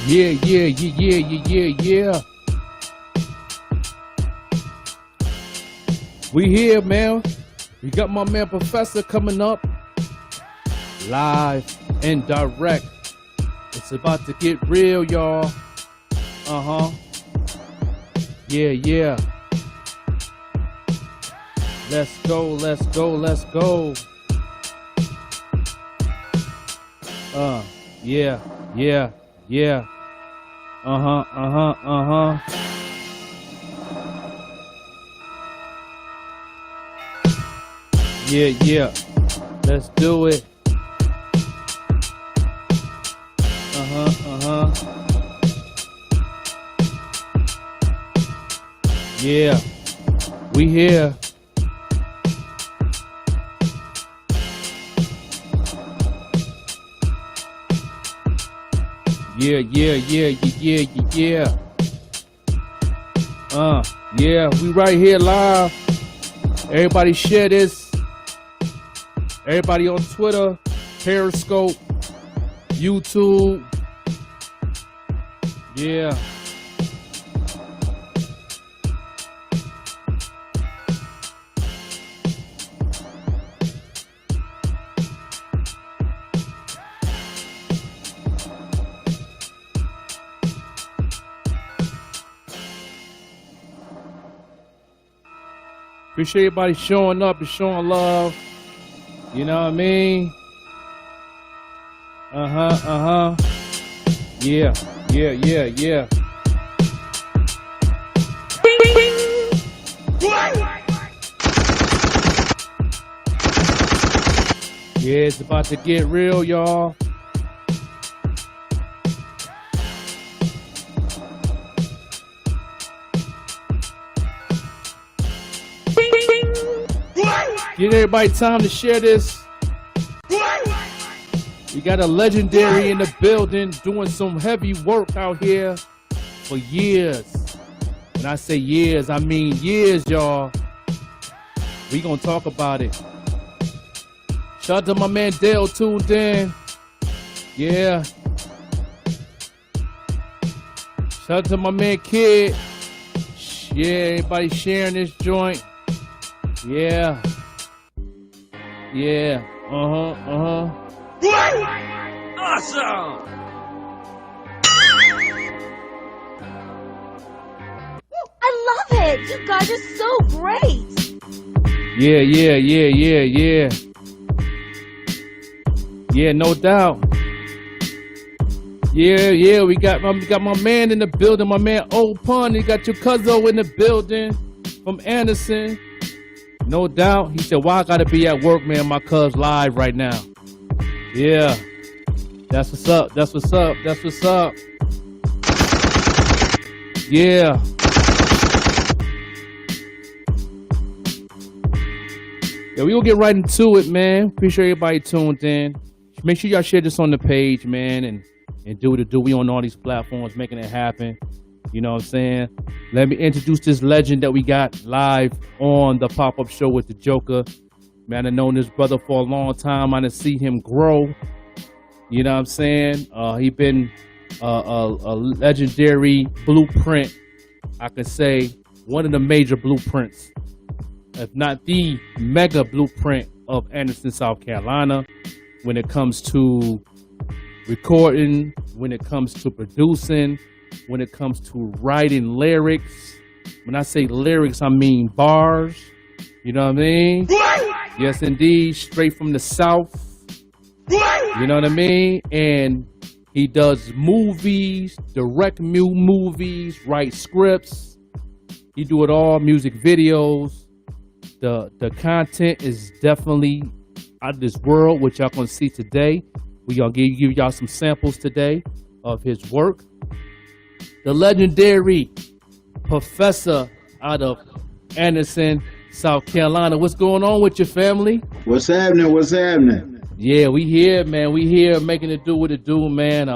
Yeah, yeah, yeah, yeah, yeah, yeah, yeah. We here, man. We got my man Prafessa coming up live and direct. It's about to get real, y'all. Yeah, yeah. Let's go, let's go, let's go. Yeah, yeah, yeah. Yeah, yeah. Let's do it. Yeah. We here. Yeah, yeah, yeah, yeah, yeah, yeah. Yeah, we right here live. Everybody share this. Everybody on Twitter, Periscope, YouTube. Yeah. Appreciate everybody showing up and showing love. You know what I mean? Yeah, yeah, yeah, yeah. Yeah, it's about to get real, y'all. Give everybody time to share this. We got a legendary in the building doing some heavy work out here for years. When I say years, I mean years, y'all. We gonna talk about it. Shout out to my man Dale tuned in. Yeah. Shout out to my man Kid. Yeah, everybody sharing this joint. Yeah. Yeah. Awesome. I love it. You guys are so great. Yeah, yeah, yeah, yeah, yeah. Yeah, no doubt. Yeah, yeah, we got my man in the building, my man Old Pun. You got your cousin in the building from Anderson. No doubt. He said, why I gotta be at work, man? My cuz live right now. Yeah. That's what's up. That's what's up. That's what's up. Yeah. Yeah, we gonna get right into it, man. Appreciate everybody tuned in. Make sure y'all share this on the page, man, and do what it do. We on all these platforms making it happen. You know what I'm saying? Let me introduce this legend that we got live on the pop-up show with the Joker. Man, I've known this brother for a long time. I done see him grow. You know what I'm saying? He been a legendary blueprint. I could say one of the major blueprints, if not the mega blueprint of Anderson, South Carolina, when it comes to recording, when it comes to producing, when it comes to writing lyrics. When I say lyrics, I mean bars. You know what I mean? Yes, indeed. Straight from the South. You know what I mean? And he does movies, direct movies, write scripts. He do it all, music videos. The content is definitely out of this world, which y'all gonna see today. We gonna give y'all some samples today of his work. The legendary Prafessa out of Anderson, South Carolina. What's going on with your family? What's happening? What's happening? Yeah, we here, man. We here making it do what it do, man.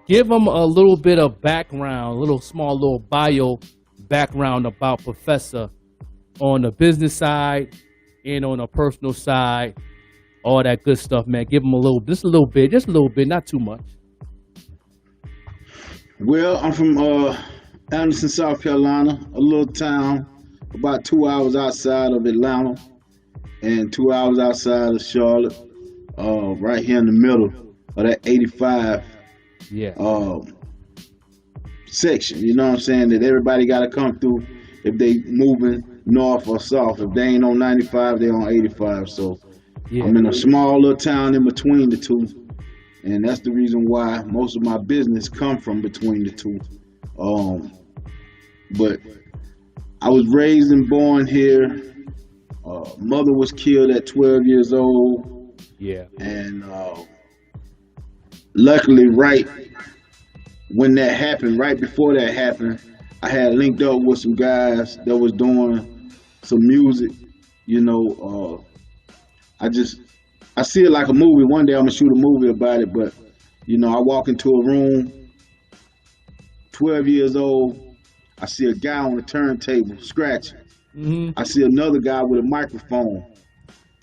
Give them a little bit of background, a small little bio background about Prafessa on the business side and on a personal side, all that good stuff, man. Give them just a little bit, not too much. Well, I'm from Anderson, South Carolina, a little town about 2 hours outside of Atlanta and 2 hours outside of Charlotte, right here in the middle of that 85 Yeah. uh, section. You know what I'm saying? That everybody got to come through if they moving north or south. If they ain't on 95, they on 85. So Yeah. I'm in a small little town in between the two, and that's the reason why most of my business come from between the two. Um, but I was raised and born here. Mother was killed at 12 years old, Yeah. and luckily, right when that happened, right before that happened, I had linked up with some guys that was doing some music. You know, I see it like a movie. One day I'm gonna shoot a movie about it, but I walk into a room, 12 years old. I see a guy on the turntable scratching. Mm-hmm. I see another guy with a microphone.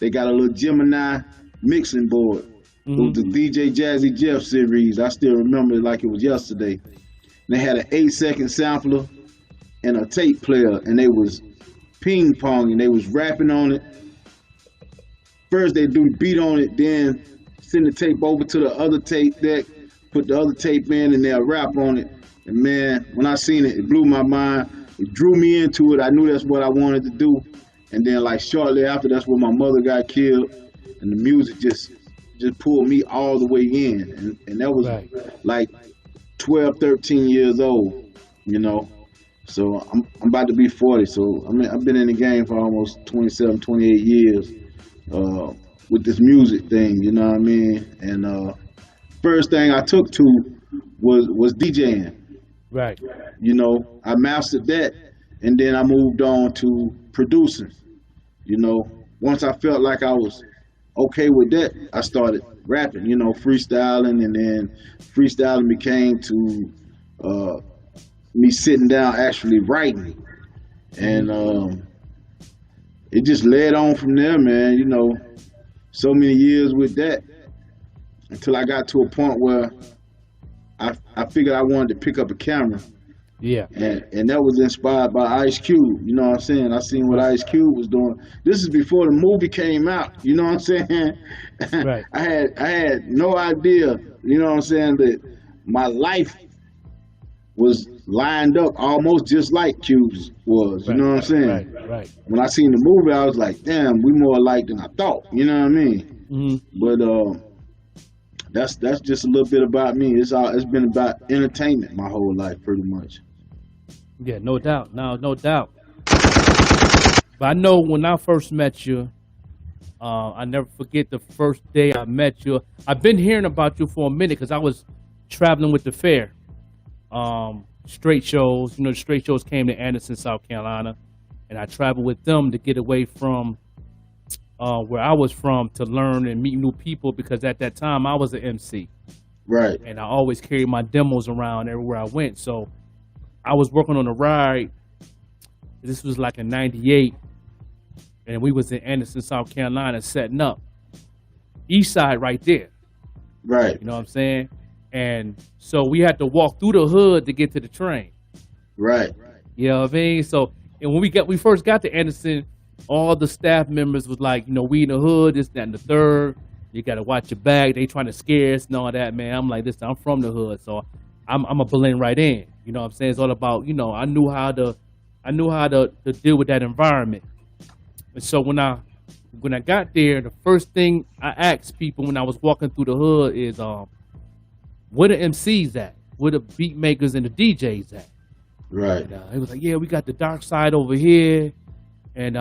They got a little Gemini mixing board. It was the DJ Jazzy Jeff series. I still remember it like it was yesterday. And they had an 8-second sampler and a tape player, and they was ping pong, and they was rapping on it. First they do the beat on it, then send the tape over to the other tape deck, put the other tape in, and they'll rap on it. And man, when I seen it, it blew my mind. It drew me into it. I knew that's what I wanted to do. And then like shortly after, that's when my mother got killed, and the music just pulled me all the way in. And that was Right. like 12, 13 years old, So I'm about to be 40. So I mean, I've been in the game for almost 27, 28 years with this music thing, you know what I mean? And first thing I took to was DJing. Right. I mastered that, and then I moved on to producing. Once I felt like I was okay with that, I started rapping, freestyling, and then freestyling became to me sitting down actually writing. And it just led on from there, man. So many years with that until I got to a point where I figured I wanted to pick up a camera. Yeah. And that was inspired by Ice Cube. You know what I'm saying? I seen what Ice Cube was doing. This is before the movie came out. You know what I'm saying? Right. I had no idea, you know what I'm saying, that my life was lined up almost just like Cube's was. You know what I'm saying? Right. When I seen the movie, I was like, damn, we more alike than I thought. You know what I mean? Mm-hmm. But that's just a little bit about me. It's been about entertainment my whole life, pretty much. Yeah, no doubt. No doubt. But I know when I first met you, I never forget the first day I met you. I've been hearing about you for a minute because I was traveling with the fair. Straight shows, the straight shows came to Anderson, South Carolina, and I traveled with them to get away from where I was from to learn and meet new people because at that time I was an MC. Right. And I always carried my demos around everywhere I went. So I was working on a ride. This was like in '98, and we was in Anderson, South Carolina, setting up. East side right there. Right. You know what I'm saying? And so we had to walk through the hood to get to the train. Right. You know what I mean? So, and when we first got to Anderson, all the staff members was like, we in the hood, this, that, and the third. You got to watch your back. They trying to scare us and all that, man. I'm like, listen, I'm from the hood, so I'm a blend right in. You know what I'm saying? It's all about, I knew how to deal with that environment. And so when I got there, the first thing I asked people when I was walking through the hood is, where the MCs at? Where the beat makers and the DJs at? Right. And, it was like, yeah, we got the dark side over here. And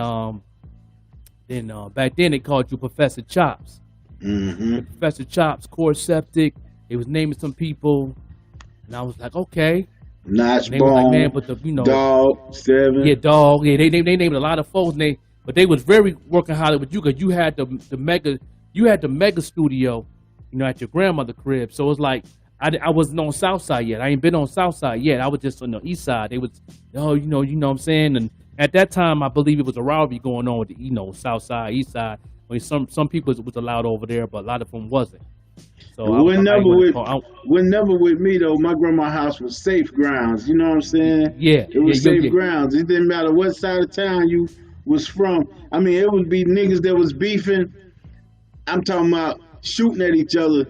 then back then they called you Professor Chops. Mm-hmm. Professor Chops, Core Septic. They was naming some people, and I was like, okay. Notch They was like, Bone, man, but Dog, Seven. yeah, Dog. Yeah, they named a lot of folks. But they was very working hard with you because you had the mega studio, at your grandmother's crib. So it was like I wasn't on South Side yet. I ain't been on South Side yet. I was just on the East Side. They was, you know what I'm saying. And at that time, I believe it was a rivalry going on with the, South Side, East Side. I mean, some people was allowed over there, but a lot of them wasn't. So Never with me though. My grandma's house was safe grounds. You know what I'm saying? Yeah, it was safe grounds. It didn't matter what side of town you was from. I mean, it would be niggas that was beefing. I'm talking about shooting at each other.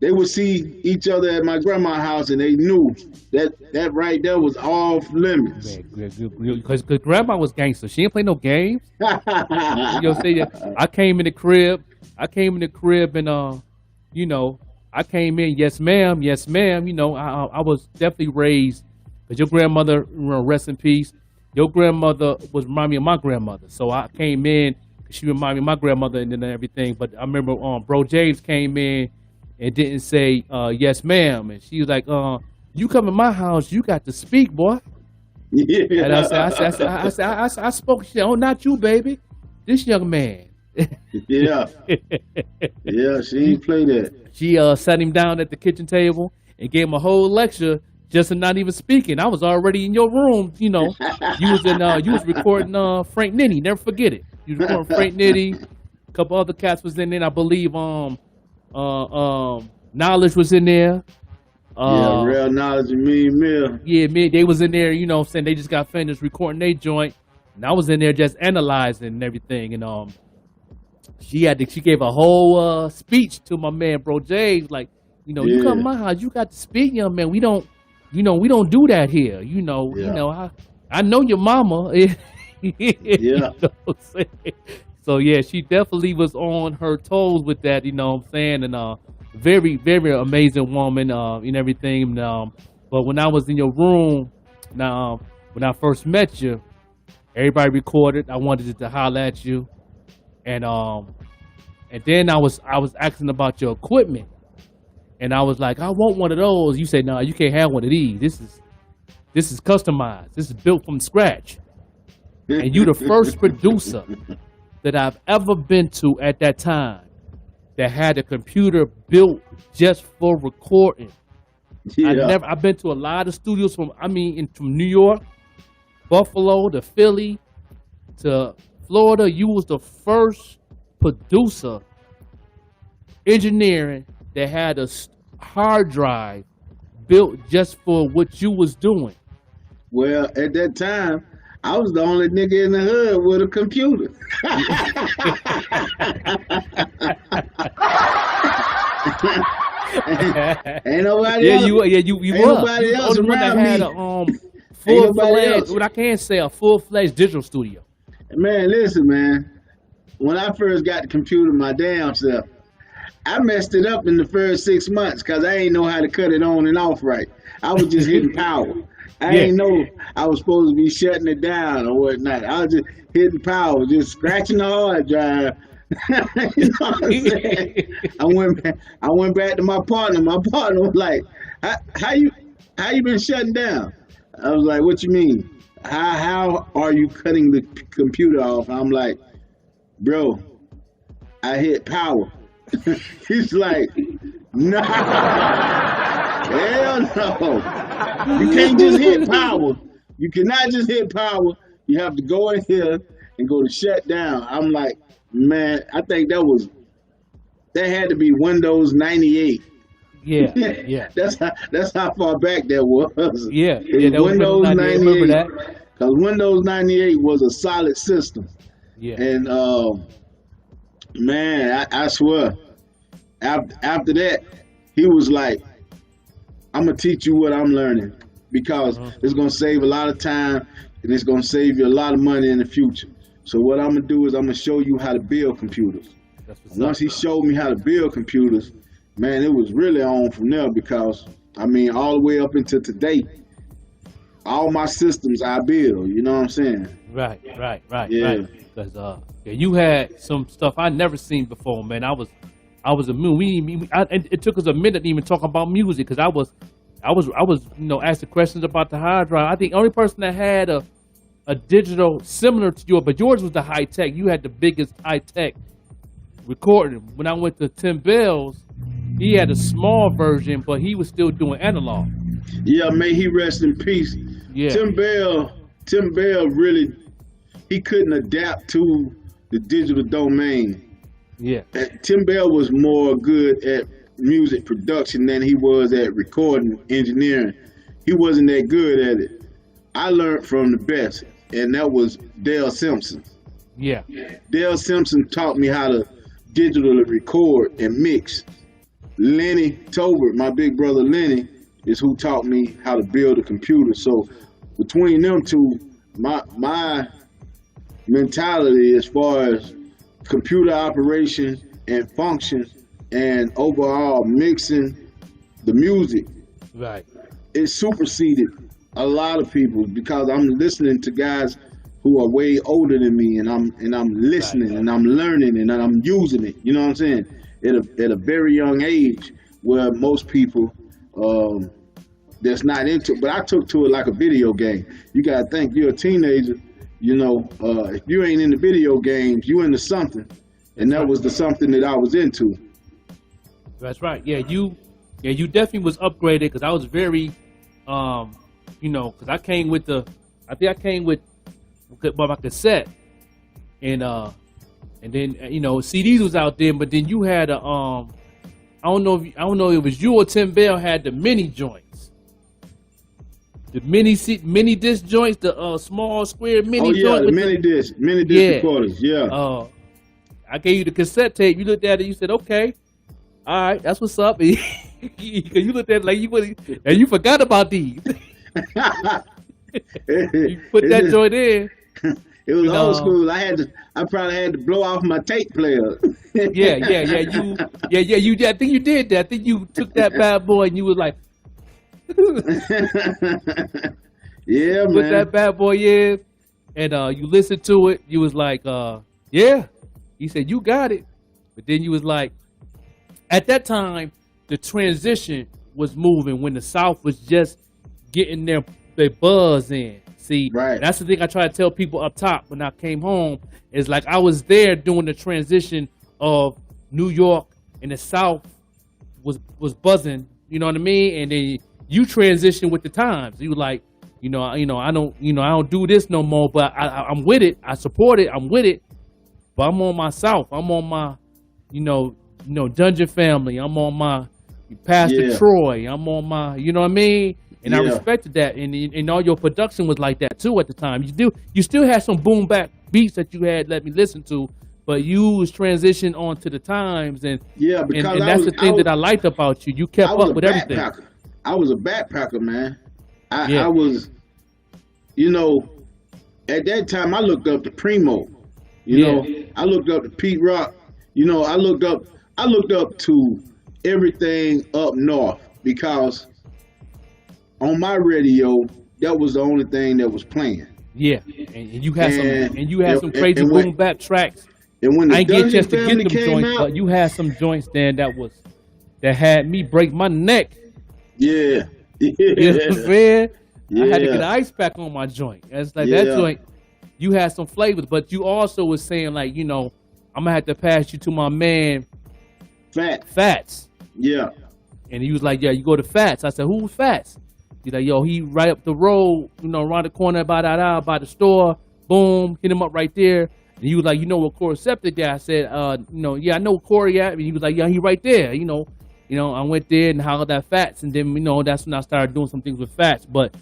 They would see each other at my grandma's house, and they knew that right there was off limits. Because grandma was gangster. She didn't play no games. You know what I'm saying? I came in the crib, and you know, I came in, yes ma'am. You know, I was definitely raised, because your grandmother, rest in peace, your grandmother remind me of my grandmother. So I came in, she reminded me of my grandmother and then everything. But I remember Bro James came in and didn't say yes ma'am. And she was like, you come in my house, you got to speak, boy. Yeah. And I spoke. She said, oh, not you, baby. This young man. Yeah, she ain't play that. She sat him down at the kitchen table and gave him a whole lecture just in not even speaking. I was already in your room, you know. You was recording Frank Nitty. Never forget it. You was recording Frank Nitty. A couple other cats was in there. I believe Knowledge was in there. Real Knowledge and Mean Mill. Yeah, they was in there. You know what I'm saying? They just got finished recording their joint, and I was in there just analyzing and everything. And she gave a whole speech to my man, Bro James, like, you know, you come to my house, you got to speak, young man. We don't do that here. You know, I know your mama. Yeah. You know what I'm saying? So yeah, she definitely was on her toes with that, you know what I'm saying? And very, very amazing woman, and everything. But when I was in your room, when I first met you, everybody recorded. I wanted to holler at you. And then I was asking about your equipment, and I was like, I want one of those. You said, no, you can't have one of these. This is customized. This is built from scratch. And you the first producer that I've ever been to at that time that had a computer built just for recording. Yeah. I've been to a lot of studios from New York, Buffalo to Philly to Florida. You was the first producer, engineering, that had a hard drive built just for what you was doing. Well, at that time, I was the only nigga in the hood with a computer. Ain't nobody else. You ain't nobody else the around that had me. A full-fledged, what I can say, a full-fledged digital studio. Man, listen, man. When I first got the computer my damn self, I messed it up in the first 6 months because I ain't know how to cut it on and off right. I was just hitting power. I ain't know I was supposed to be shutting it down or whatnot. I was just hitting power, just scratching the hard drive. You know what I'm saying? I went back to my partner. My partner was like, how you been shutting down? I was like, what you mean? How are you cutting the computer off? I'm like, bro, I hit power. He's like, no. Hell no. You can't just hit power. You cannot just hit power. You have to go in here and go to shut down. I'm like, man, I think that had to be Windows 98. Yeah. That's how far back that was. Yeah. That Windows 98. Because Windows 98 was a solid system. Yeah. And man, I swear, after that, he was like, I'm gonna teach you what I'm learning because it's gonna save a lot of time and it's gonna save you a lot of money in the future. So what I'm gonna do is I'm gonna show you how to build computers. Once he showed me how to build computers, man, it was really on from there because all the way up into today, all my systems I build. You know what I'm saying? Right. Yeah. Because you had some stuff I never seen before, man. I was it took us a minute to even talk about music because I was asking questions about the hard drive. I think the only person that had a digital similar to yours, but yours was the high tech. You had the biggest high tech recording. When I went to Tim Bell's, he had a small version, but he was still doing analog. Yeah, may he rest in peace. Yeah. Tim Bell really, he couldn't adapt to the digital domain. Yeah. Tim Bell was more good at music production than he was at recording engineering. He wasn't that good at it. I learned from the best, and that was Dale Simpson. Yeah. Dale Simpson taught me how to digitally record and mix. Lenny Tolbert, my big brother Lenny, is who taught me how to build a computer. So between them two, my mentality as far as computer operation and function and overall mixing the music, Right. it superseded a lot of people because I'm listening to guys who are way older than me, and I'm listening, and I'm learning, and I'm using it. You know what I'm saying? At a very young age, where most people that's not into it. But I took to it like a video game. You gotta think, you're a teenager. You know, if you ain't into video games, you into something, and that was the something that I was into. That's right. Yeah, you definitely was upgraded because I was very, because I came with my cassette, and then CDs was out there, but then you had I don't know if it was you or Tim Bell had the mini joints, the mini disc joints, the small square mini joints. Oh yeah, the mini disc recorders. Yeah. I gave you the cassette tape. You looked at it. You said, "Okay, all right, that's what's up." You looked at it like and you forgot about these. You put that joint in. It was old school. I probably had to blow off my tape player. Yeah. You I think you did that. I think you took that bad boy and you was like, yeah, man. Put that bad boy in, and you listened to it. You was like, yeah. He said you got it, but then you was like, at that time, the transition was moving when the South was just getting their buzz in. See, right. That's the thing I try to tell people up top when I came home, is like I was there doing the transition of New York and the South was buzzing, you know what I mean? And then you transition with the times. You were like, I don't do this no more, but I'm with it. I support it. I'm with it. But I'm on my South. I'm on my, Dungeon Family. I'm on my Pastor Troy. I'm on my, you know what I mean? And I respected that, and all your production was like that too at the time. You still had some boom bap beats that you had let me listen to, but you was transitioning on to the times, and that's the thing that I liked about you. You kept up with everything. I was a backpacker, man. I was, at that time I looked up to Primo. I looked up to Pete Rock. I looked up to everything up north because on my radio, that was the only thing that was playing. Yeah, and you had some crazy boom bap tracks. And when the I ain't get a chance to Family get them joints, out, but you had some joints then that had me break my neck. Yeah. You know what I'm saying? I had to get an ice pack on my joint. It's like that joint. You had some flavors, but you also was saying like, I'm gonna have to pass you to my man, Fats. Yeah. And he was like, yeah, you go to Fats. I said, who's Fats? He's like, yo, he right up the road, around the corner by the store. Boom, hit him up right there. And he was like, what Corceptic guy? I said, yeah, I know Corey at. And he was like, yeah, he right there. I went there and hollered at Fats, and then that's when I started doing some things with Fats. But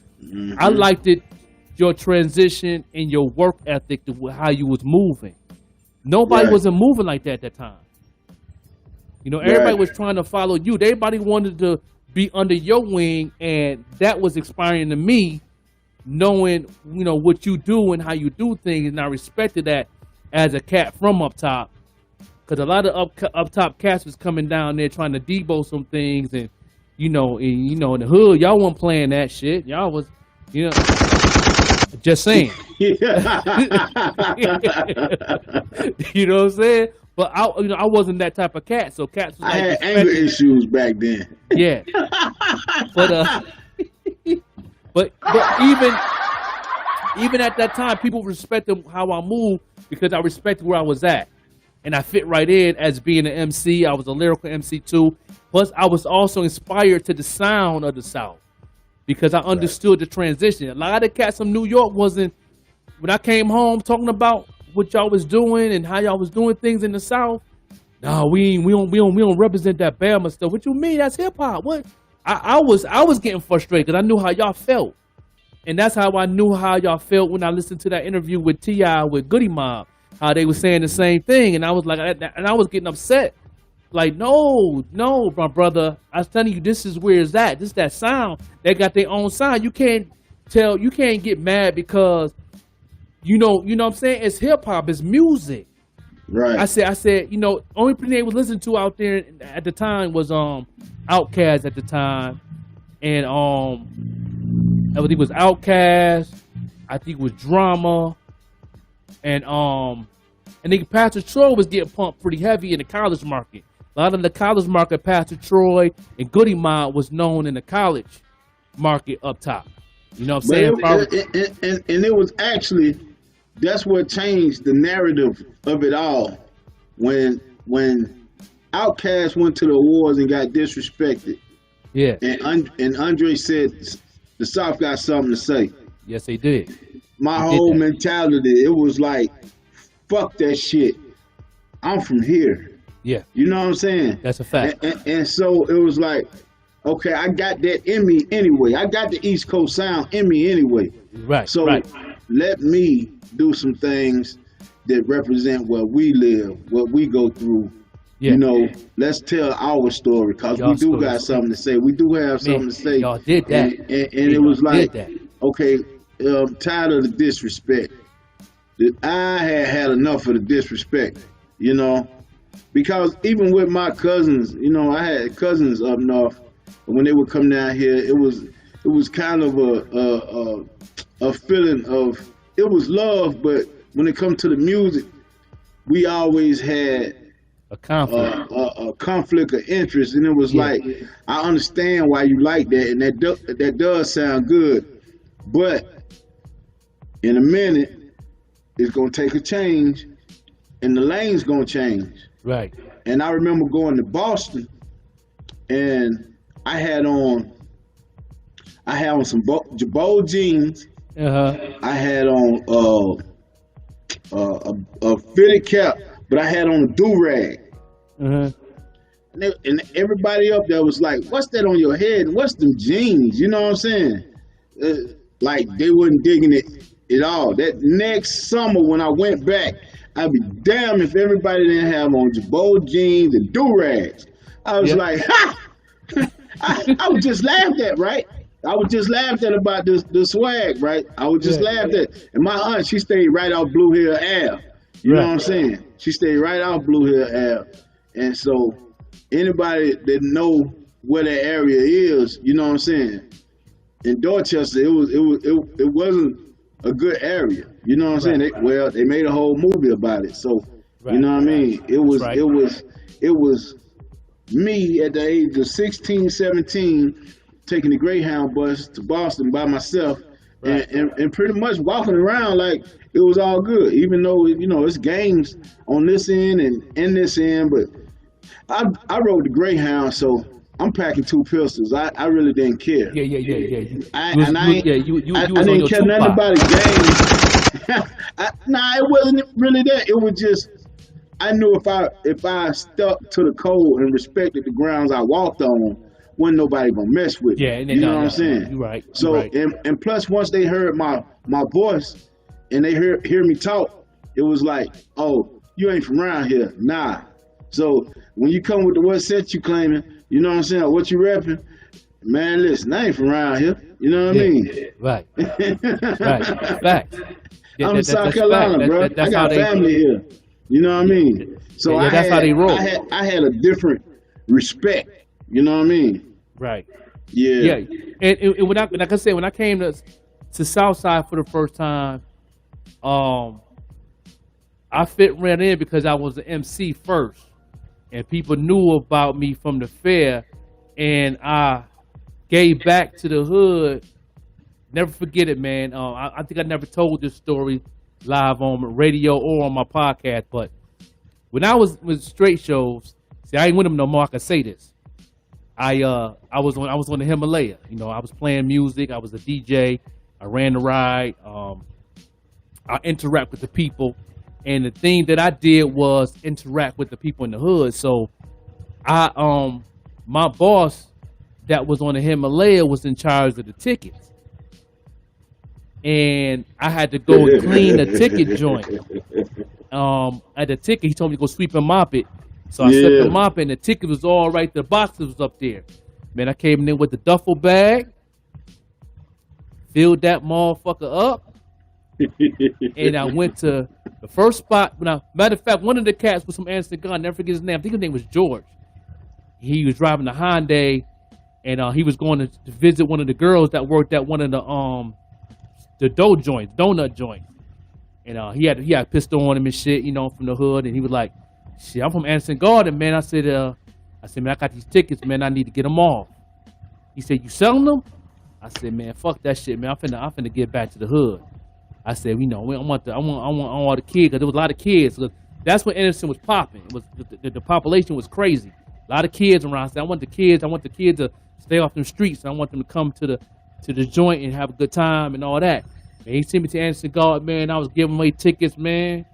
I liked it, your transition and your work ethic to how you was moving. Nobody wasn't moving like that at that time. Everybody was trying to follow you. Everybody wanted to be under your wing, and that was inspiring to me, knowing what you do and how you do things, and I respected that as a cat from up top, because a lot of up top cats was coming down there trying to debo some things, and in the hood y'all wasn't playing that shit. Y'all was just saying. You know what I'm saying? But I wasn't that type of cat, so cats was like, I had anger issues back then. Yeah. But even at that time, people respected how I moved because I respected where I was at. And I fit right in as being an MC. I was a lyrical MC too. Plus, I was also inspired to the sound of the South because I understood the transition. A lot of cats from New York wasn't, when I came home talking about what y'all was doing and how y'all was doing things in the South, No, we don't represent that Bama stuff. What you mean? That's hip hop. What? I was getting frustrated because I knew how y'all felt, and that's how I knew how y'all felt when I listened to that interview with T.I. with Goody Mob. How they were saying the same thing, and I was like, and I was getting upset. Like, no, my brother. I was telling you, this is where it's at. This is that sound. They got their own sound. You can't get mad because you know what I'm saying? It's hip hop, it's music. Right. I said, only thing they was listening to out there at the time was Outkast at the time. And I think it was Outkast, I think it was Drama, and then Pastor Troy was getting pumped pretty heavy in the college market. A lot of the college market, Pastor Troy and Goody Mob was known in the college market up top. You know what I'm saying? And it was actually, that's what changed the narrative of it all. When Outkast went to the awards and got disrespected. Yeah. And Andre said the South got something to say. Yes, they did. My whole mentality, it was like, fuck that shit. I'm from here. Yeah. You know what I'm saying? That's a fact. And so it was like, okay, I got that in me anyway. I got the East Coast sound in me anyway. Right. So right. let me do some things that represent where we live, what we go through. Yeah. Let's tell our story because we do got something to say. We do have something to say. Y'all did that. And it was like, okay, I'm tired of the disrespect. I had enough of the disrespect, because even with my cousins, I had cousins up north, and when they would come down here, it was kind of a feeling of, it was love, but when it comes to the music, we always had a conflict, a conflict of interest, and it was like, I understand why you like that, and that does sound good, but in a minute, it's gonna take a change, and the lane's gonna change. Right. And I remember going to Boston, and I had on some Jabot jeans. I had on a fitted cap, but I had on a do-rag. And everybody up there was like, "What's that on your head? What's them jeans?" You know what I'm saying? Like they wasn't digging it at all. That next summer when I went back, I'd be damned if everybody didn't have on Jabot jeans and do-rags. I was like, ha! I was just laughed at, right? I was just laughed at about the swag, right? I was just laughed at. And my aunt, she stayed right off Blue Hill Ave. You know what I'm saying? She stayed right off Blue Hill Ave. And so anybody that know where that area is, you know what I'm saying? In Dorchester, it wasn't a good area. You know what I'm saying? They made a whole movie about it. So you know what I mean? It was me at the age of 16, 17, taking the Greyhound bus to Boston by myself, and pretty much walking around like it was all good, even though it's gangs on this end and this end. But I rode the Greyhound, so I'm packing 2 pistols. I really didn't care. I didn't care nothing about a gang. Nah, it wasn't really that. It was just, I knew if I stuck to the code and respected the grounds I walked on, wasn't nobody gonna mess with me. You know what I'm saying? You're right. So and plus, once they heard my voice and they hear me talk, it was like, oh, you ain't from around here, nah. So when you come with the what set you claiming, you know what I'm saying, or what you repping, man, listen, I ain't from around here. You know what I mean? Right. Right. Fact. I'm in South Carolina, bro. I got family here. You know what I mean? So that's how they roll. I had a different respect. You know what I mean? Right. Yeah. And when like I said, when I came to Southside for the first time, I fit right in because I was an MC first, and people knew about me from the fair, and I gave back to the hood. Never forget it, man. I think I never told this story live on radio or on my podcast, but when I was with straight shows, see, I ain't with them no more. I can say this. I was on the Himalaya. I was playing music. I was a DJ. I ran the ride. I interact with the people, And the thing that I did was interact with the people in the hood. So my boss that was on the Himalaya was in charge of the tickets. And I had to go and clean the ticket joint. At the ticket, he told me to go sweep and mop it. So I swept and mop it, and the ticket was all right. The boxes was up there. Man, I came in with the duffel bag, filled that motherfucker up, and I went to the first spot. Matter of fact, one of the cats was from Anderson Gun. Never forget his name. I think his name was George. He was driving the Hyundai, and he was going to visit one of the girls that worked at one of the donut joints. And he had a pistol on him and shit, you know, from the hood. And he was like, "Shit, I'm from Anderson Garden, man." I said, man, I got these tickets, man. I need to get them off. He said, "You selling them?" I said, "Man, fuck that shit, man. I'm finna get back to the hood." I said, "You know, I want all the kids, because there was a lot of kids. That's when Anderson was popping. It was the population was crazy. A lot of kids around. I said, I want the kids to stay off them streets. I want them to come to the joint and have a good time and all that." And he sent me to Anderson Garden, man. I was giving away tickets, man.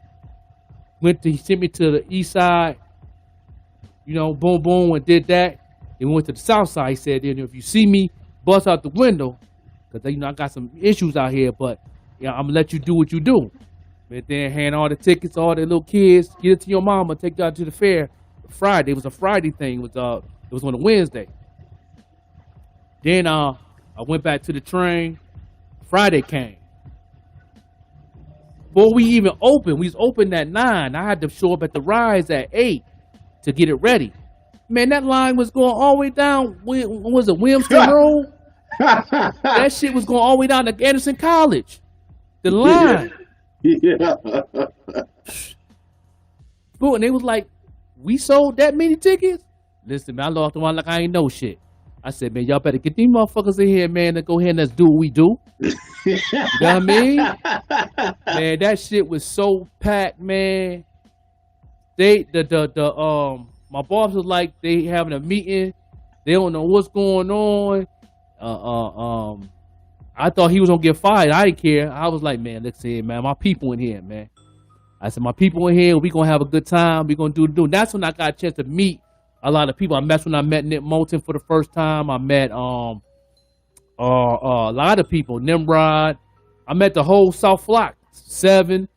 He sent me to the east side, you know, boom, boom, and did that. Then we went to the south side. He said, "If you see me bust out the window, because, you know, I got some issues out here, but yeah, I'm going to let you do what you do." But then hand all the tickets, all the little kids, get it to your mama, take you out to the fair. Friday, it was a Friday thing. It was on a Wednesday. Then I went back to the train. Friday came. Before we even opened, we was open at 9. I had to show up at the rise at 8 to get it ready. Man, that line was going all the way down. What was it, Williamston Road? That shit was going all the way down to Anderson College. The line. Yeah. Bro, and they was like, "We sold that many tickets?" Listen, man, I lost the one like I ain't know shit. I said, "Man, y'all better get these motherfuckers in here, man, and go ahead and let's do what we do." You know what I mean? Man, that shit was so packed, man. My boss was like, they having a meeting. They don't know what's going on. I thought he was gonna get fired. I didn't care. I was like, "Man, let's see, man, my people in here, man." I said, "My people in here, we gonna have a good time. We gonna do. That's when I got a chance to meet a lot of people. When I met Nick Moulton for the first time. I met a lot of people. Nimrod. I met the whole South Flock. 7.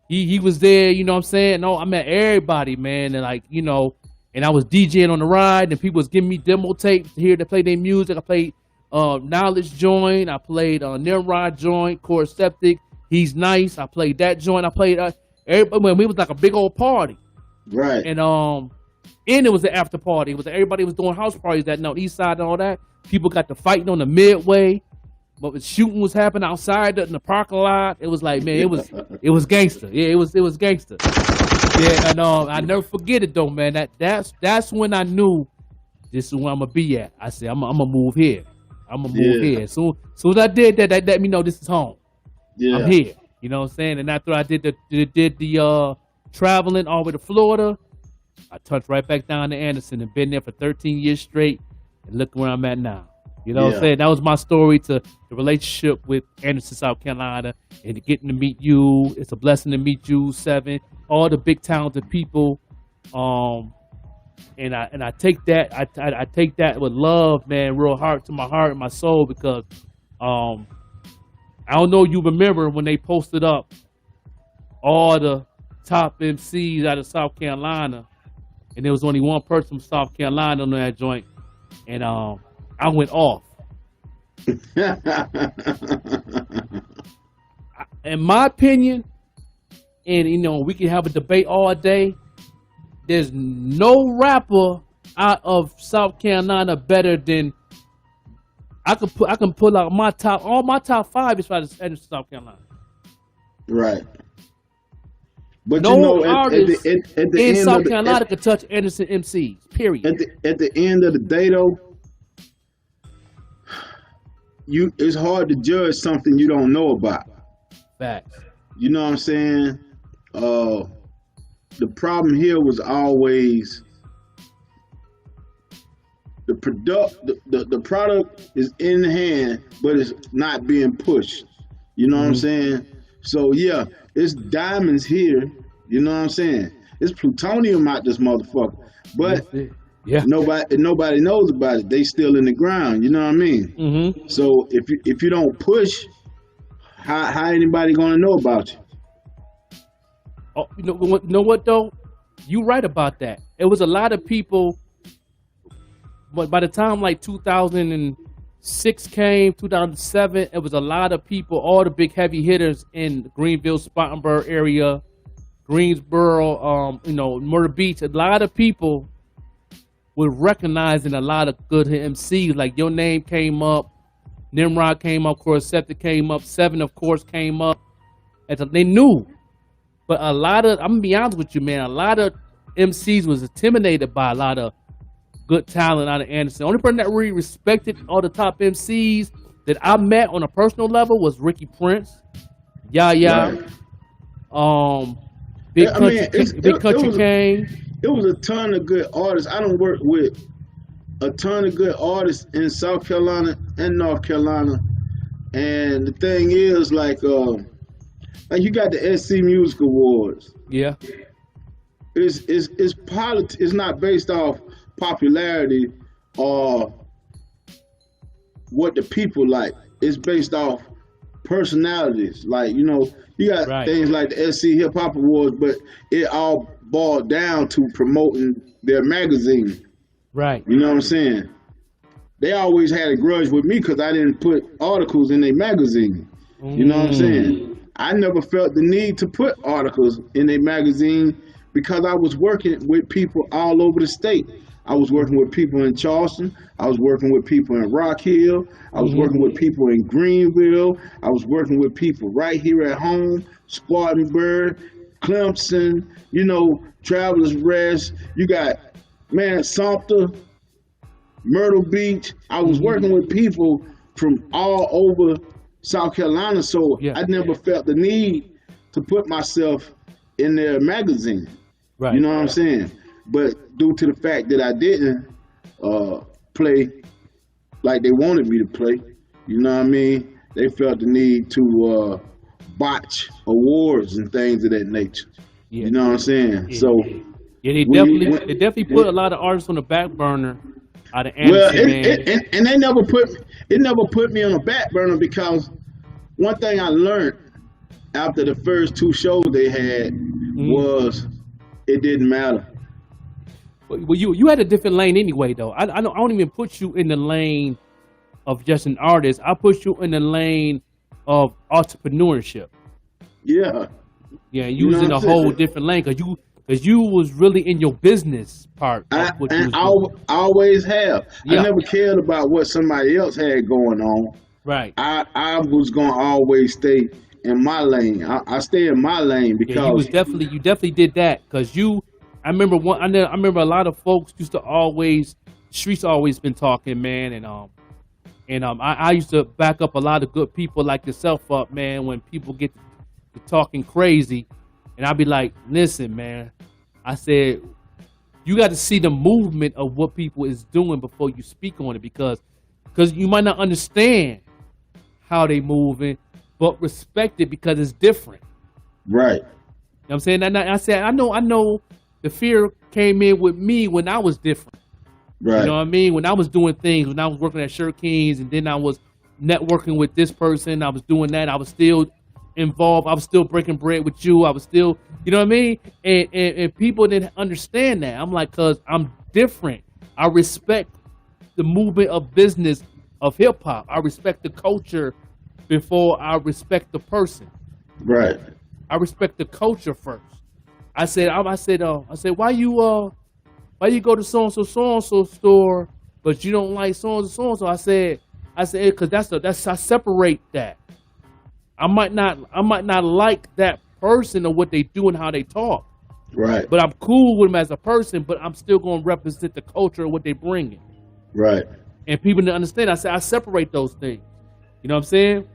He was there. You know what I'm saying? No, I met everybody, man. And like, you know, and I was DJing on the ride, and people was giving me demo tapes to hear to play their music. I played Knowledge joint. I played Nimrod joint. Core Septic. He's Nice. I played that joint. I played everybody. When we was like a big old party. Right. And it was the after party. It was everybody was doing house parties that night, east side and all that. People got to fighting on the midway, but the shooting was happening outside in the parking lot. It was like, man, it was gangster. Yeah, it was gangster. Yeah, and I never forget it though, man. That's when I knew this is where I'm gonna be at. I said, I'm gonna move here. I'm gonna move here. So as I did that, that let me know this is home. Yeah, I'm here. You know what I'm saying? And after I did the traveling all the way to Florida, I touched right back down to Anderson and been there for 13 years straight, and look where I'm at now. You know what I'm saying? That was my story to the relationship with Anderson, South Carolina, and getting to meet you. It's a blessing to meet you, 7, all the big talented people. And I take that I take that with love, man, real heart to my heart and my soul, because I don't know you remember when they posted up all the top MCs out of South Carolina, and there was only one person from South Carolina on that joint, and I went off. In my opinion, and you know, we can have a debate all day, there's no rapper out of South Carolina better than I can pull out all my top 5 is right in South Carolina. Right. But no you know, artist at the in end South Carolina could touch Anderson MCs. Period. At the end of the day, though, it's hard to judge something you don't know about. Facts. You know what I'm saying? The problem here was always the product is in hand, but it's not being pushed. You know what I'm saying? So yeah, it's diamonds here. You know what I'm saying? It's plutonium out this motherfucker. But yeah, nobody knows about it. They still in the ground. You know what I mean? Mm-hmm. So if you don't push, how anybody gonna know about you? Oh, you know what though? You right about that. It was a lot of people, but by the time like 2006 came, 2007, it was a lot of people, all the big heavy hitters in the Greenville, Spartanburg area, Greensboro, Myrtle Beach. A lot of people were recognizing a lot of good MCs. Like your name came up, Nimrod came up, Corceptor came up, Seven of course came up. They knew. But a lot of, I'm gonna be honest with you, man, a lot of MCs was intimidated by a lot of good talent out of Anderson. The only person that really respected all the top MCs that I met on a personal level was Ricky Prince, Yaya, Right. Big Country Kane. It was a ton of good artists. I don't work with a ton of good artists in South Carolina and North Carolina. And the thing is, like you got the SC Music Awards. Yeah. It's not based off popularity or what the people like. It's based off personalities. Like, you got things like the SC Hip Hop Awards, but it all boiled down to promoting their magazine. Right. You know what I'm saying? They always had a grudge with me because I didn't put articles in their magazine. You know what I'm saying? I never felt the need to put articles in a magazine because I was working with people all over the state. I was working with people in Charleston. I was working with people in Rock Hill. I was working with people in Greenville. I was working with people right here at home, Spartanburg, Clemson, Travelers Rest. You got, Sumter, Myrtle Beach. I was working with people from all over South Carolina, so I never felt the need to put myself in their magazine. Right. You know what I'm saying? But due to the fact that I didn't play like they wanted me to play, you know what I mean? They felt the need to botch awards and things of that nature. Yeah. You know what I'm saying? Yeah. So they definitely put a lot of artists on the back burner out of Anderson, man. And they never put me on the back burner because one thing I learned after the first two shows they had was it didn't matter. Well, you had a different lane anyway, though. I don't even put you in the lane of just an artist. I put you in the lane of entrepreneurship. Yeah. Yeah, you was in a whole different lane because you was really in your business part. I always have. Yeah. I never cared about what somebody else had going on. Right. I was gonna always stay in my lane. I stay in my lane because you definitely did that because I remember a lot of folks used to always, streets always been talking, man, and I used to back up a lot of good people like yourself up, man, when people get to talking crazy, and I'd be like, listen, man, I said, you got to see the movement of what people is doing before you speak on it because you might not understand how they moving, but respect it because it's different. Right. You know what I'm saying? And I said, I know the fear came in with me when I was different. Right. You know what I mean? When I was doing things, when I was working at Shirt Kings and then I was networking with this person, I was doing that. I was still involved. I was still breaking bread with you. I was still, you know what I mean? And people didn't understand that. I'm like, cause I'm different. I respect the movement of business of hip hop. I respect the culture before I respect the person. Right. I respect the culture first. I said, why you go to so and so store, but you don't like so and so? I said, because that's I separate that. I might not like that person or what they do and how they talk. Right. But I'm cool with them as a person, but I'm still going to represent the culture of what they bring in. Right. And people didn't understand. I said, I separate those things. You know what I'm saying?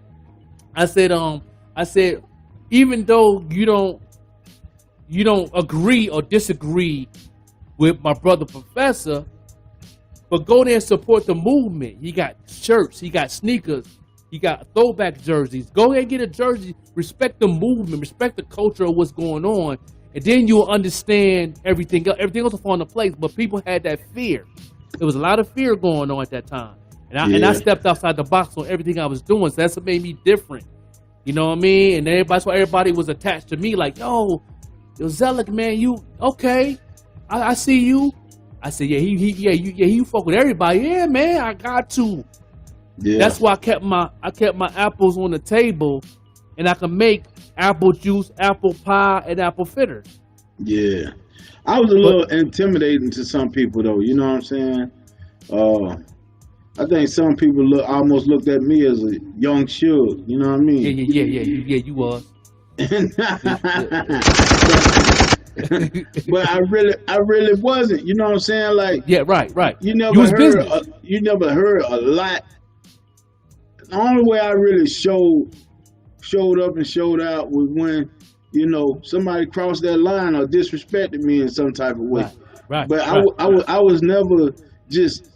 I said, even though you don't agree or disagree with my brother Prafessa, but go there and support the movement. He got shirts, he got sneakers, he got throwback jerseys. Go ahead and get a jersey. Respect the movement, respect the culture of what's going on, and then you'll understand everything else. Everything else will fall into place. But people had that fear. There was a lot of fear going on at that time, and I stepped outside the box on everything I was doing. So that's what made me different. You know what I mean? And everybody was attached to me, like, yo, Zelic, man, you okay? I see you. I said, yeah, you fuck with everybody. Yeah, man, I got to. Yeah. That's why I kept my apples on the table, and I can make apple juice, apple pie, and apple fritters. Yeah, I was a little intimidating to some people, though. You know what I'm saying? I think some people almost looked at me as a young Suge. You know what I mean? Yeah, you was. But I really wasn't. You know what I'm saying? Like, yeah, right. You never heard a lot. The only way I really showed up and showed out was when, you know, somebody crossed that line or disrespected me in some type of way. Right. But I was never just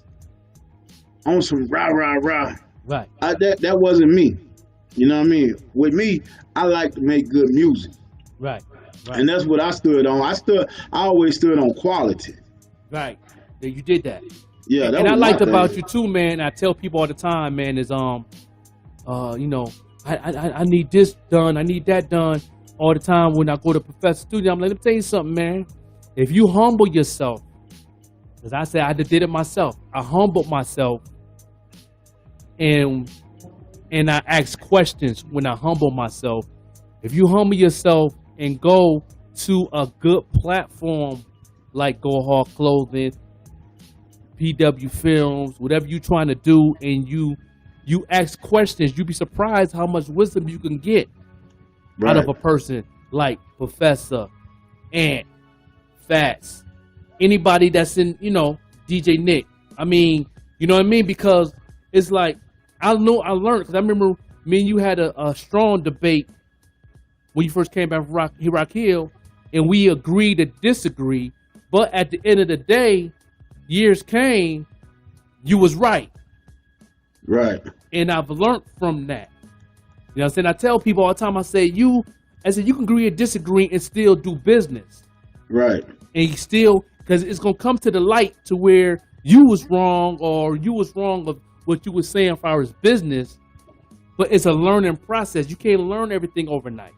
on some rah. Right. That wasn't me. You know what I mean? With me, I like to make good music. Right. And that's what I stood on. I always stood on quality. Right. You did that. Yeah. And I liked about you too, man. I tell people all the time, man, is you know, I need this done, I need that done all the time when I go to Prafessa studio. I'm like, let me tell you something, man. If you humble yourself, because I said I did it myself. I humbled myself and I ask questions when I humble myself. If you humble yourself and go to a good platform like Go Hard Clothing, PW Films, whatever you're trying to do, and you ask questions, you'd be surprised how much wisdom you can get out of a person like Prafessa, Ant, Fats, anybody that's in, you know, DJ Nick. I mean, you know what I mean? Because it's like, I learned, because I remember me and you had a strong debate when you first came back from Rock Hill, and we agreed to disagree, but at the end of the day, years came, you was right. Right. And I've learned from that. You know what I'm saying? I tell people all the time, I say, you can agree or disagree and still do business. Right. And you still, because it's going to come to the light to where you was wrong or you was wrong of what you was saying as far as business, but it's a learning process. You can't learn everything overnight.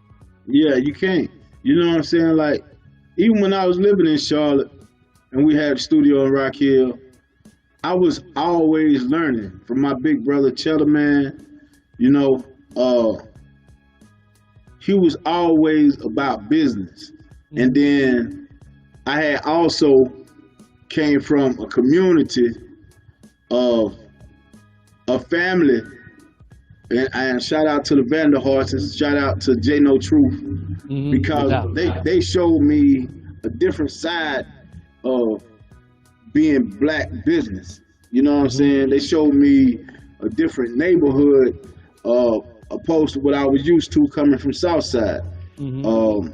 Yeah, you can't. You know what I'm saying? Like, even when I was living in Charlotte and we had a studio in Rock Hill, I was always learning from my big brother Cheddar, man. You know, he was always about business. Mm-hmm. And then I had also came from a community of a family. And shout out to the Vanderhorsts, shout out to J No Truth, because they showed me a different side of being black business. You know what I'm saying? They showed me a different neighborhood opposed to what I was used to coming from Southside. You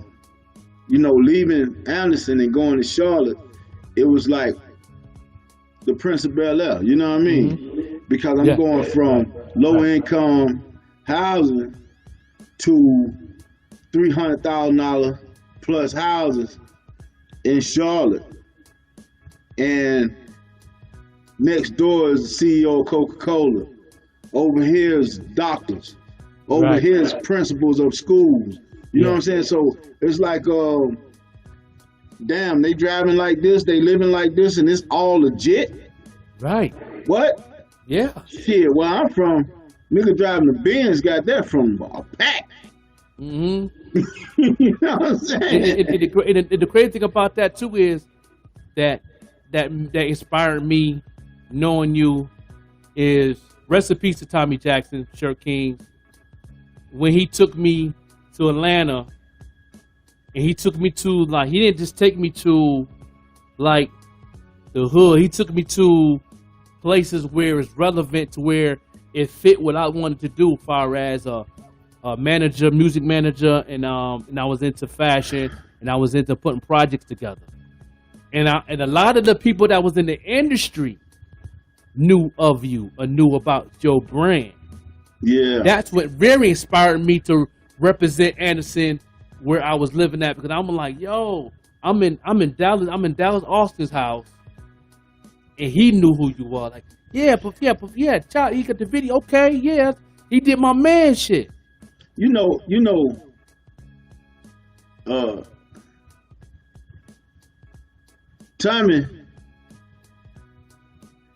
know, leaving Anderson and going to Charlotte, it was like the Prince of Bel-Air, you know what I mean? Because I'm going from low income housing to $300,000 plus houses in Charlotte. And next door is the CEO of Coca-Cola. Over here is doctors. Over here is principals of schools. You know what I'm saying? So it's like, damn, they driving like this, they living like this, and it's all legit? Right. What? Yeah. Shit, where I'm from, nigga driving the Benz got that from a pack. You know what I'm saying? And the crazy thing about that too is that inspired me knowing you is recipes to Tommy Jackson, Shirt King. When he took me to Atlanta, and he took me to, like, he didn't just take me to like the hood. He took me to places where it's relevant to where it fit what I wanted to do as far as a manager, music manager, and I was into fashion, and I was into putting projects together. And a lot of the people that was in the industry knew of you or knew about your brand. Yeah. That's what very inspired me to represent Anderson where I was living at because I'm like, yo, I'm in Dallas Austin's house, and he knew who you were. Like, yeah, child, he got the video. Okay, yeah, he did my man shit. Tommy,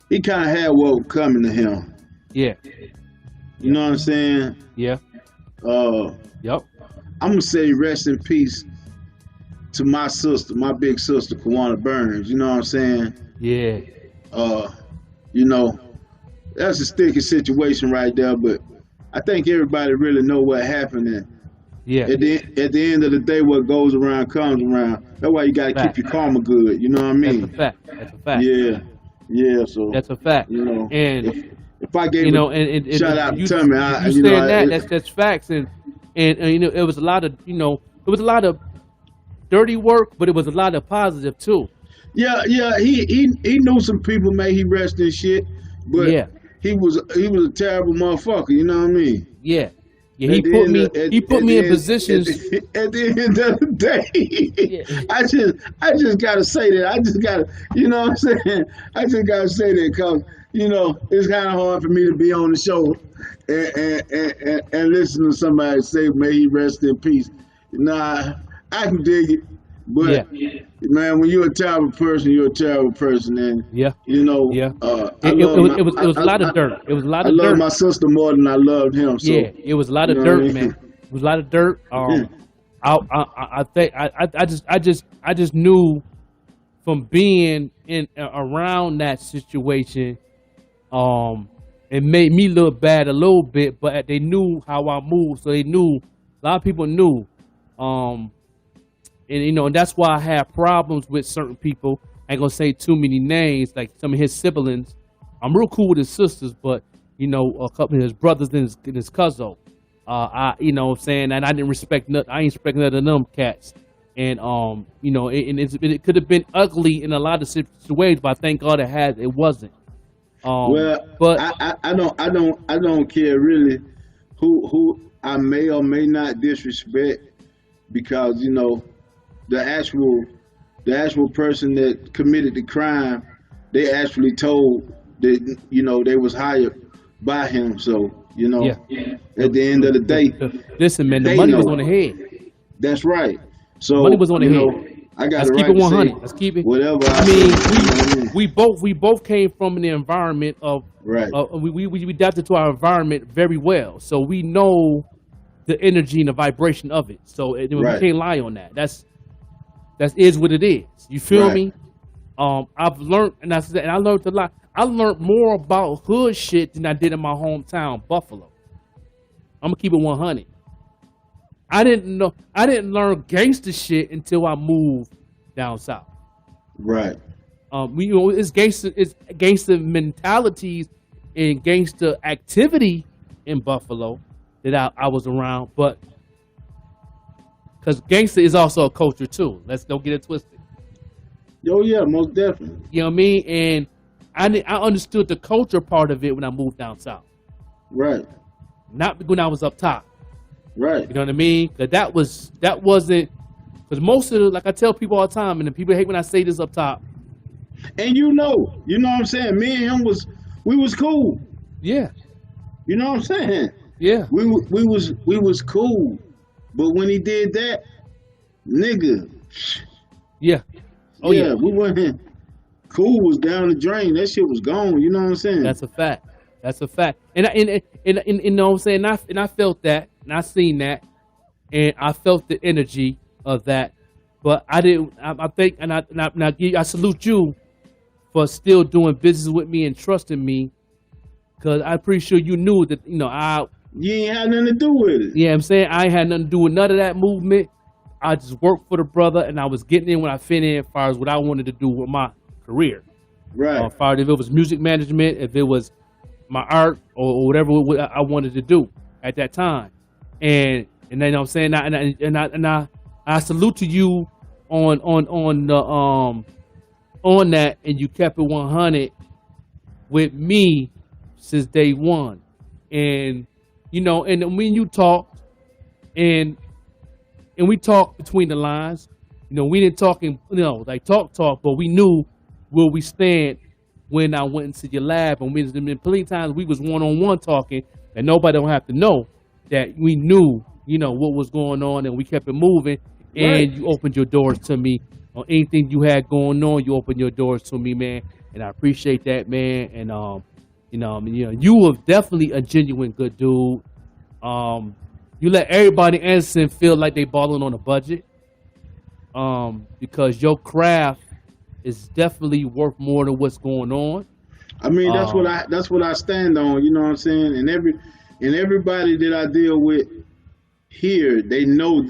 he kind of had what was coming to him. Yeah. You know what I'm saying? Yeah. Yep. I'm gonna say rest in peace to my sister, my big sister, Kawana Burns. You know what I'm saying? Yeah. You know, that's a sticky situation right there, but I think everybody really know what happened. And yeah. At the end of the day, what goes around comes around. That's why you gotta keep your karma good. You know what I mean? That's a fact. That's a fact. Yeah. Yeah. So that's a fact. You know, and if I gave shout out to Tommy, you saying that's facts, and you know, it was a lot of dirty work, but it was a lot of positive too. Yeah. He knew some people, may he rest in shit, but he was a terrible motherfucker. You know what I mean? Yeah. Yeah, he put me in positions. At the end of the day, I just gotta say that. I just gotta, you know what I'm saying? I just gotta say that because, you know, it's kind of hard for me to be on the show and listen to somebody say, "May he rest in peace." Nah, I can dig it, but man, when you're a terrible person, you're a terrible person, and you know, it was a lot of dirt. It was a lot of dirt. I love my sister more than I loved him. So, yeah, it was a lot of dirt, man. It was a lot of dirt. I just knew from being around that situation, it made me look bad a little bit, but they knew how I moved, so they knew. A lot of people knew. And you know, and that's why I had problems with certain people. I ain't gonna say too many names, like some of his siblings. I'm real cool with his sisters, but you know, a couple of his brothers and his cousin. You know what I'm saying, and I didn't respect nothing. I ain't respect none of them cats. And you know, it could have been ugly in a lot of situations, but I thank God it wasn't. But I don't care really who I may or may not disrespect, because you know, the actual person that committed the crime, they actually told that, you know, they was hired by him. So, you know, at the end of the day, listen, man, the money was on the head. That's right. So money was on the head. I got Let's keep it 100. Let's keep it. Whatever. I mean, we both came from an environment of we adapted to our environment very well, so we know the energy and the vibration of it. So we can't lie on that. That is what it is. You feel me? I've learned, and I learned a lot. I learned more about hood shit than I did in my hometown, Buffalo. I'm gonna keep it 100. I didn't learn gangster shit until I moved down south. Right. You know, it's gangster mentalities and gangster activity in Buffalo that I was around, but because gangster is also a culture too. Let's don't get it twisted. Oh yeah, most definitely. You know what I mean? And I understood the culture part of it when I moved down south. Right. Not when I was up top. Right. You know what I mean? Because that wasn't, because most of the, like I tell people all the time, and the people hate when I say this up top. And you know what I'm saying? Me and him we was cool. Yeah. You know what I'm saying? Yeah. We was cool. But when he did that, nigga. Yeah. Oh yeah. We went cool was down the drain. That shit was gone. You know what I'm saying? That's a fact. That's a fact. And you know what I'm saying? And I felt that, and I seen that, and I felt the energy of that. But I didn't. I think, and I salute you for still doing business with me and trusting me, because I'm pretty sure you knew that, you know, you ain't had nothing to do with it. Yeah, I'm saying I ain't had nothing to do with none of that movement. I just worked for the brother, and I was getting in when I fit in as far as what I wanted to do with my career. Right. As far as if it was music management, if it was my art, or whatever I wanted to do at that time. And then, you know what I'm saying, I salute to you on that, and you kept it 100 with me since day one. And you know, and when you talked, and and we talked between the lines. You know, we didn't talk in, you know, like talk, but we knew where we stand when I went into your lab. And there's been plenty of times we was one-on-one talking, and nobody don't have to know that we knew, you know, what was going on, and we kept it moving. And Right. you opened your doors to me on anything you had going on. You opened your doors to me, man, and I appreciate that, man. And you were definitely a genuine good dude. You let everybody in Anderson feel like they balling on a budget, because your craft is definitely worth more than what's going on. I mean, that's what I stand on. You know what I'm saying? And everybody that I deal with here, they know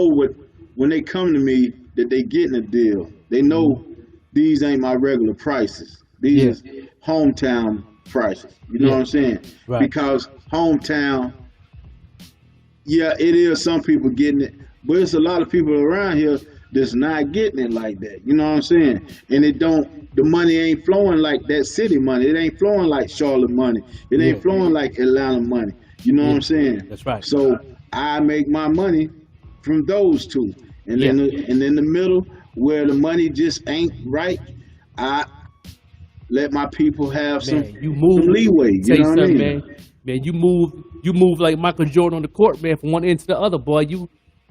what when they come to me that they getting a deal. They know these ain't my regular prices. These is hometown prices. You know what I'm saying? Right. Because hometown, yeah, it is some people getting it, but it's a lot of people around here that's not getting it like that. You know what I'm saying? And the money ain't flowing like that city money. It ain't flowing like Charlotte money. It ain't flowing like Atlanta money. You know what I'm saying? That's right. So I make my money from those two. And then in the middle where the money just ain't right, I let my people have some leeway. You know what I mean? Man, you move like Michael Jordan on the court, man, from one end to the other, boy. You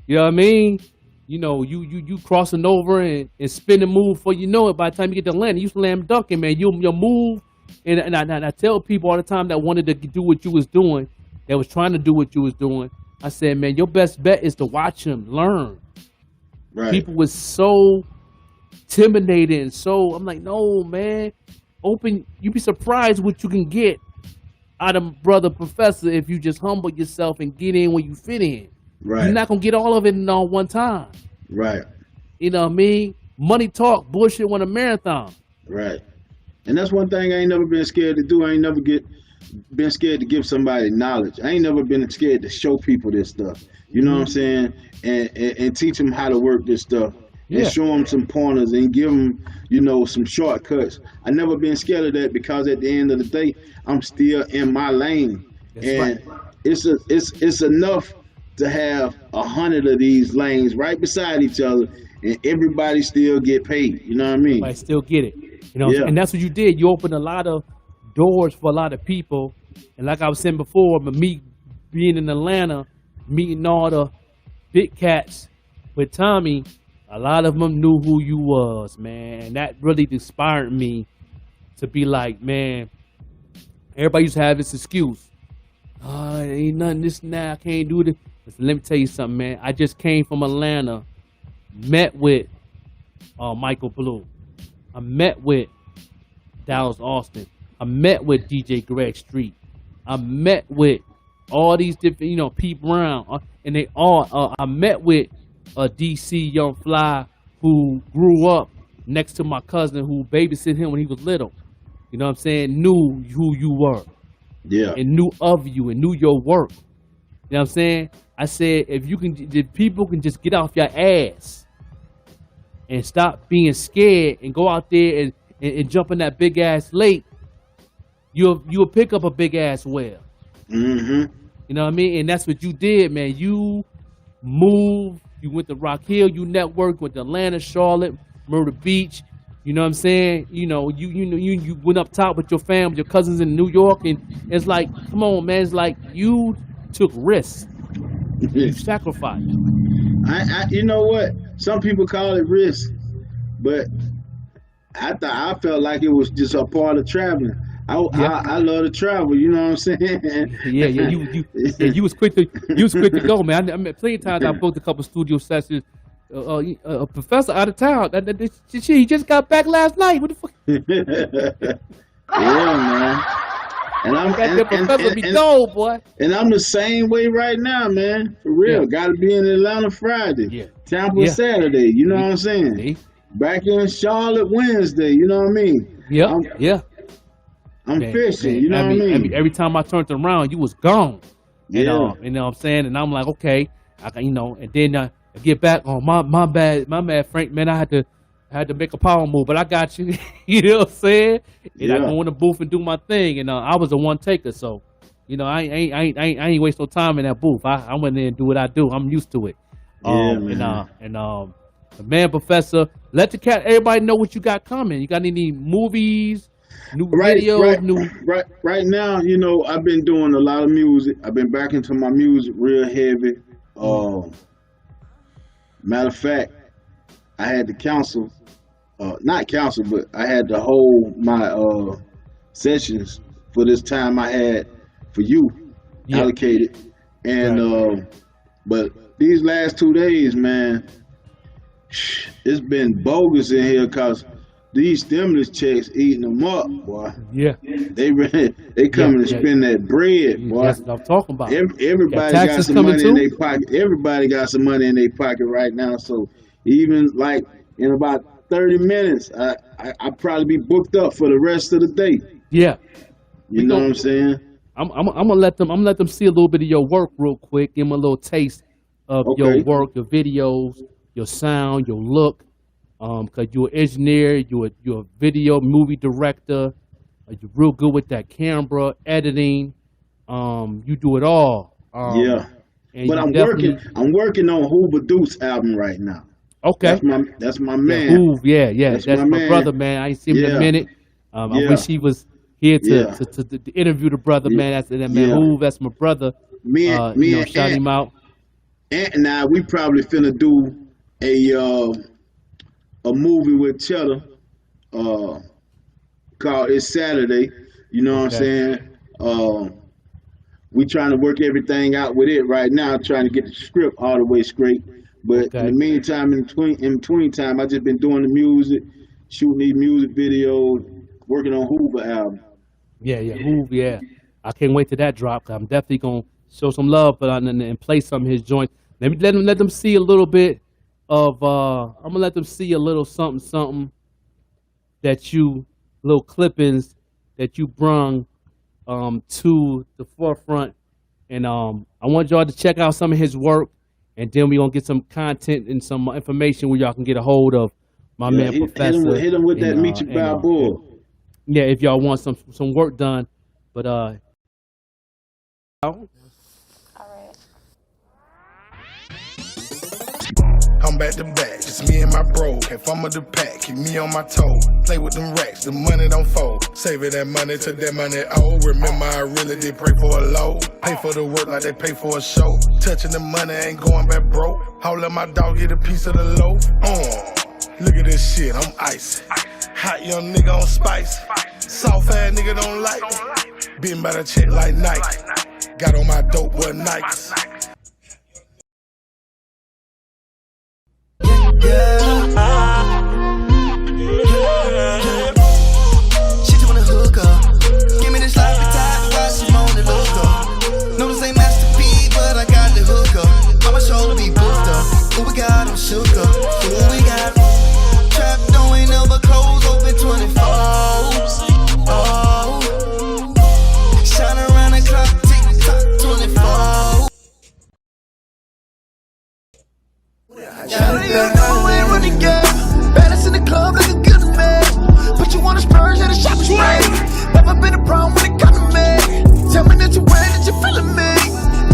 know what I mean? You know, you crossing over and spin and move before you know it. By the time you get to Atlanta, you slam dunking, man. You'll move, and I tell people all the time that wanted to do what you was doing, that was trying to do what you was doing. I said, man, your best bet is to watch him learn. Right. People was so intimidated, and so I'm like, no, man, open. You'd be surprised what you can get out of brother Prafessa if you just humble yourself and get in where you fit in. Right. You're not gonna get all of it in all one time. Right. You know what I mean? Money talk, bullshit won a marathon. Right. And that's one thing I ain't never been scared to do. I ain't never been scared to give somebody knowledge. I ain't never been scared to show people this stuff. You know what I'm saying? And teach them how to work this stuff. And show them some pointers and give them, you know, some shortcuts. I never been scared of that because at the end of the day, I'm still in my lane. That's right. It's enough to have 100 of these lanes right beside each other, and everybody still get paid. You know what I mean? Everybody still get it. You know, and that's what you did. You opened a lot of doors for a lot of people. And like I was saying before, me being in Atlanta, meeting all the big cats with Tommy, a lot of them knew who you was, man. And that really inspired me to be like, man, everybody used to have this excuse. Ain't nothing this and that, I can't do this. Listen, let me tell you something, man. I just came from Atlanta, met with Michael Blue. I met with Dallas Austin. I met with DJ Greg Street. I met with all these different, you know, Pete Brown. And they all, I met with DC Young Fly, who grew up next to my cousin who babysit him when he was little. You know what I'm saying? Knew who you were. Yeah. And knew of you and knew your work. You know what I'm saying? I said, if people can just get off your ass and stop being scared and go out there and jump in that big ass lake, you'll pick up a big ass whale. Mm-hmm. You know what I mean? And that's what you did, man. You moved. You went to Rock Hill. You networked with Atlanta, Charlotte, Myrtle Beach. You know what I'm saying? You know, you went up top with your family, your cousins in New York, and it's like, come on, man. It's like you took risks. You sacrificed. You know what? Some people call it risk, but I felt like it was just a part of traveling. I love to travel. You know what I'm saying? You was quick to go, man. I mean, plenty of times I booked a couple studio sessions. A professor out of town. He just got back last night. What the fuck? Yeah, man. And I'm professor be gold, boy. And I'm the same way right now, man. For real. Yeah. Got to be in Atlanta Friday. Yeah. Tampa Saturday. You know what I'm saying? Back in Charlotte Wednesday. You know what I mean? I'm fishing. You know what I mean? Every time I turned around, you was gone. Yeah. You know what I'm saying? And I'm like, okay, and then I get back. Oh, my bad, Frank. Man, I had to make a power move, but I got you. You know what I'm saying? And I go in the booth and do my thing, and I was a one taker, so you know I ain't waste no time in that booth. I went in and do what I do. I'm used to it. Yeah, man. The man, Professor, let the cat everybody know what you got coming. You got any movies, new videos, new? Right now, you know, I've been doing a lot of music. I've been back into my music real heavy. Matter of fact, I had to cancel, not cancel, but I had to hold my sessions for this time I had for you allocated. And but these last 2 days, man, it's been bogus in here because these stimulus checks eating them up, boy. Yeah. They coming to spend that bread, boy. That's what I'm talking about. Everybody got some money in their pocket. Everybody got some money in their pocket right now. So even like in about 30 minutes, I probably be booked up for the rest of the day. Yeah. You know what I'm saying? I'm gonna let them see a little bit of your work real quick. Give them a little taste of your work, your videos, your sound, your look. Cause you're an engineer, you're a video movie director. You're real good with that camera editing. You do it all. Yeah. But I'm working on Hoover Deuce album right now. Okay. That's my man. Yeah, Hoove, yeah. That's my brother, man. I ain't seen him in a minute. I wish he was here to interview the brother, man. That's that man Hoove. That's my brother. Me and shout him out. And now we probably finna do a movie with Cheddar called It's Saturday. You know what I'm saying? We trying to work everything out with it right now, trying to get the script all the way straight. But in the meantime, in between time, I just been doing the music, shooting these music videos, working on Hoover album. Yeah, Hoove, yeah. I can't wait till that drop. Cause I'm definitely gonna show some love and play some of his joints. Let them see a little bit of. I'm gonna let them see a little something little clippings that you brung to the forefront, and I want y'all to check out some of his work, and then we're gonna get some content and some information where y'all can get a hold of my man Prafessa. Hit him with that Meet You Balboa. Yeah, if y'all want some work done, but I'm back to back, just me and my bro. If I'm of the pack, keep me on my toe. Play with them racks, the money don't fold. Saving that money till that money old. Remember, I really did pray for a load. Pay for the work like they pay for a show. Touching the money, ain't going back broke. I'll let my dog get a piece of the loaf. Look at this shit, I'm icy. Hot young nigga on spice. Soft ass nigga don't like me. Been by the check like Nike. Got on my dope boy Nikes. She just wanna hook up. Give me this life and time while she on the look up. No, this ain't masterpiece, but I got the hook up. Mama shoulder be booked up. Who we got, I'm shook up. Who we got? Trap don't ain't never close, open 24. Oh, shine around the clock, tick tock 24. You know we ain't running game. Baddest in the club, looking good to me. Put you on the Spurs at a shopping spree. Never been a problem when it come to me. Tell me that you wet, that you feeling me.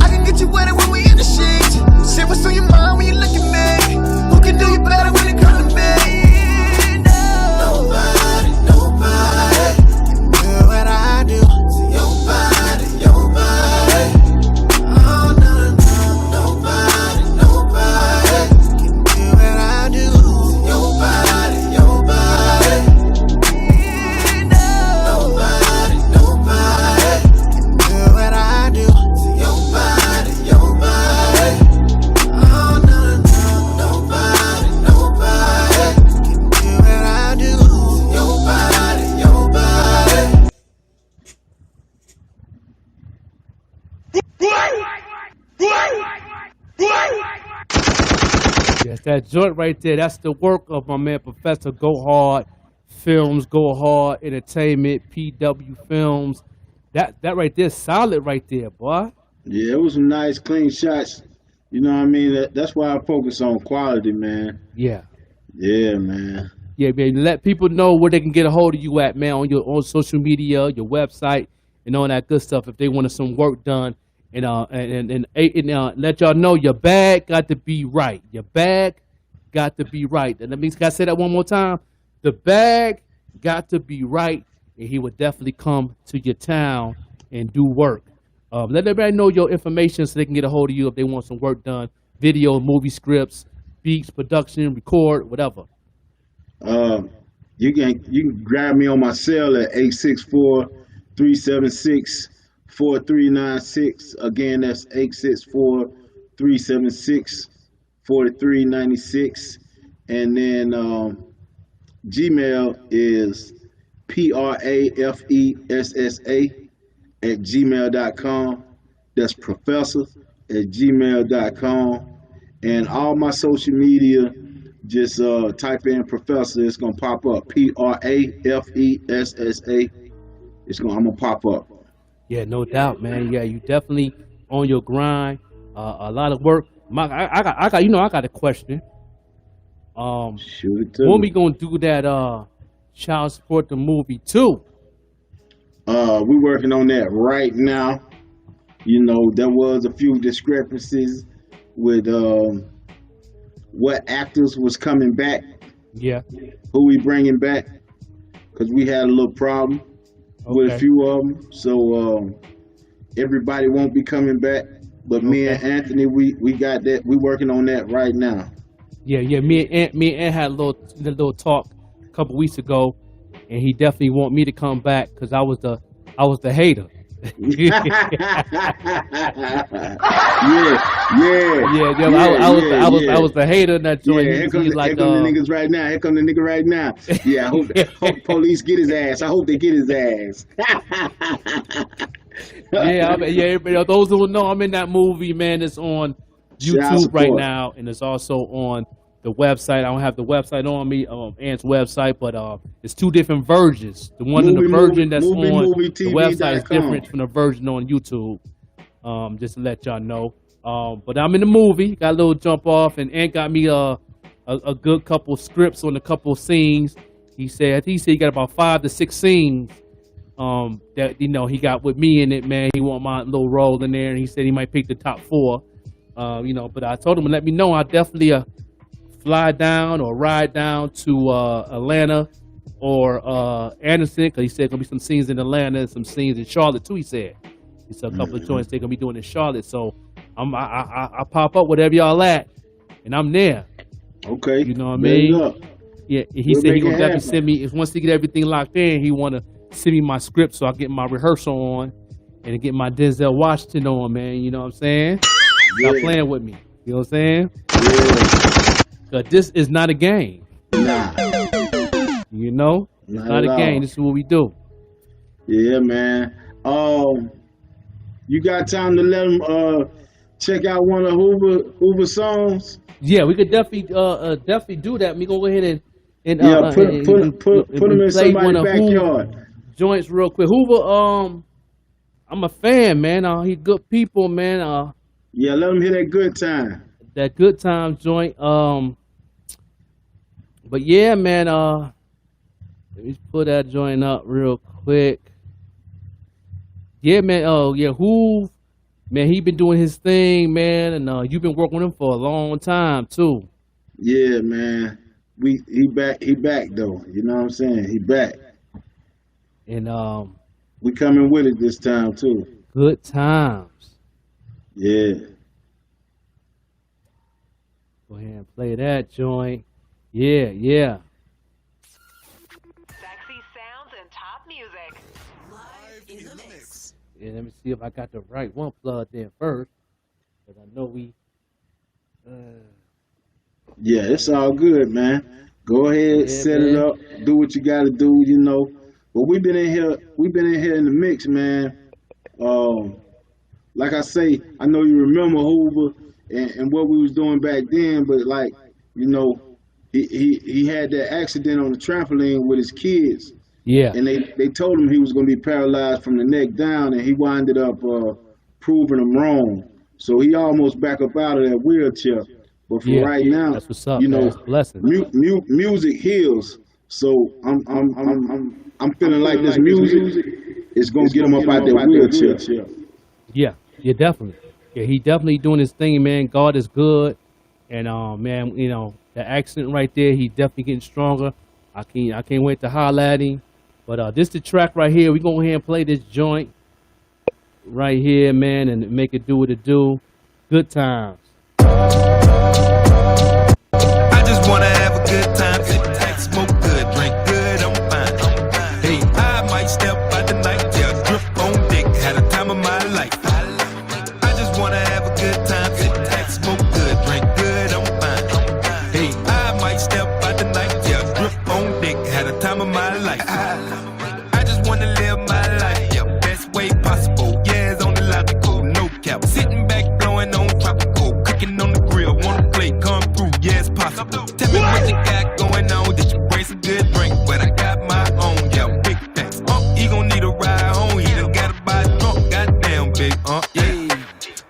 I can get you wetter when we in the sheets. Say what's on your mind when you look at me. Who can do you better when it come to me? Nobody can do what I do. Your body. Oh, no, nobody can do what I do. Your body. Nobody can do what I do. Your body. Oh, no, nobody can do what I do. Your body. yes, that joint right there. That's the work of my man Professor Go Hard Films, Go Hard Entertainment, PW Films. That right there, solid right there, boy. Yeah, it was some nice, clean shots. You know what I mean? That's why I focus on quality, man. Yeah. Yeah, man. Yeah, man. Let people know where they can get a hold of you at, man, on your social media, your website, and all that good stuff if they want some work done and let y'all know your bag got to be right. Your bag got to be right. And that means, can I say that one more time? The bag got to be right, and he would definitely come to your town and do work. Let everybody know your information so they can get a hold of you if they want some work done. Video, movie scripts, beats, production, record, whatever. You can grab me on my cell at 864-376-4396. Again, that's 864-376-4396. And then Gmail is prafessa@gmail.com. That's professor@gmail.com. And all my social media, just type in Prafessa. It's gonna pop up. PRAFESSA. I'm gonna pop up. Yeah, no doubt, man. Yeah, you definitely on your grind. A lot of work. I got a question. Shoot it to When me. we gonna do that Child Support the Movie too? We're working on that right now. You know, there was a few discrepancies with what actors was coming back, Yeah. who we bringing back, because we had a little problem with a few of them. So everybody won't be coming back, but me and Anthony, we got that. We working on that right now. Yeah. Me and Ant had a little talk a couple weeks ago, and he definitely want me to come back because I was the hater. Yeah. I was the hater in that joint. Yeah, here come the niggas right now. Here come the nigga right now. Yeah, I hope police get his ass. I hope they get his ass. Everybody, those who know, I'm in that movie, man. It's on YouTube right now, and it's also on the website. I don't have the website on me, Ant's website, but it's two different versions. The version that's on the website is different from the version on YouTube. Just to let y'all know. But I'm in the movie. Got a little jump off, and Ant got me a good couple scripts on a couple scenes. He said he got about 5 to 6 scenes that he got with me in it, man. He want my little role in there, and he said he might pick the top 4. But I told him to let me know. I definitely fly down or ride down to Atlanta or Anderson, because he said gonna be some scenes in Atlanta and some scenes in Charlotte too. He said a couple of joints they're gonna be doing in Charlotte. So I pop up whatever y'all at, and I'm there. Okay. You know what I mean? Yeah. He said he gonna definitely send me. Once he get everything locked in, he wanna send me my script so I get my rehearsal on and get my Denzel Washington on, man. You know what I'm saying? Stop playing with me. You know what I'm saying? Yeah. Cause this is not a game. Nah. You know? It's not a game. This is what we do. Yeah, man. You got time to let them check out one of Hoover songs? Yeah, we could definitely do that. We gonna go ahead and put them in somebody's backyard. Joints real quick. Hoover, I'm a fan, man. He good people, man. Yeah, let them hear that good time. That good time joint. But yeah, man. Let me pull that joint up real quick. Yeah, man. Hoove, man, he been doing his thing, man, and you've been working with him for a long time too. Yeah, man. He back though. You know what I'm saying? He back. And we coming with it this time too. Good times. Yeah. Go ahead and play that joint. Yeah. Sexy sounds and top music. Live in the mix. Yeah, let me see if I got the right one plugged in first. Because I know we... Yeah, it's all good, man. Go ahead, set it up, do what you got to do, you know. But we've been in here in the mix, man. Like I say, I know you remember Hoover and what we was doing back then, but like, you know, he had that accident on the trampoline with his kids. Yeah. And they told him he was going to be paralyzed from the neck down, and he winded up proving them wrong. So he almost back up out of that wheelchair. But for right now, that's what's up, you know, music heals. So I'm feeling like this music is gonna get him up out that wheelchair. Yeah. Yeah, definitely. Yeah, he definitely doing his thing, man. God is good, and man, you know the accent right there. He definitely getting stronger. I can't wait to holler at him. But this the track right here. We go ahead and play this joint right here, man, and make it do what it do. Good times. I just wanna have a good time, sit back, smoke good, drink good, I'm fine. Hey, I might step out the night, yeah, drip on dick, had a time of my life. I just wanna have a good time, sit back, smoke good, drink good, I'm fine. Hey, I might step out the night, yeah, drip on dick, had a time of my life. I just wanna live my life, yeah, best way possible. Yeah, it's on the logical, no cap. Sitting back, blowing on tropical, cooking on the grill, wanna play, come through, yeah, it's possible. Tell me what you got going on, did you bring some good drink? But I got my own, yeah, big facts. He gon' need a ride home, he done gotta buy a trunk, goddamn big, yeah.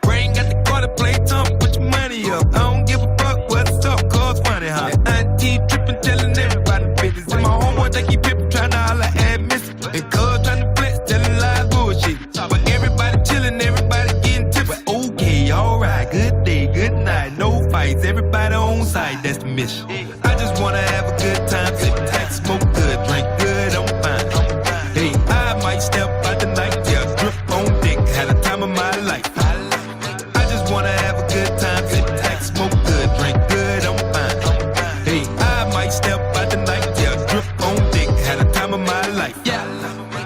Brain got the car to play tough, put your money up. I don't give a fuck what's up, cause funny, huh? Auntie trippin', telling everybody business. And my homeboy think he pippin', tryna holla at Missy. And cuz tryna flex, telling lies, bullshit. But everybody chillin', everybody getting tips. Okay, alright, good day, good night. No fights, everybody on site, that's the mission. I just wanna have a good time, sit back, smoke good, drink good, I'm fine. Hey, I might step out the night, yeah, drip on dick, had a time of my life. I just wanna have a good time, sit back, smoke good, drink good, I'm fine. Hey, I might step out the night, yeah, drip on dick, had a time of my life. Yeah,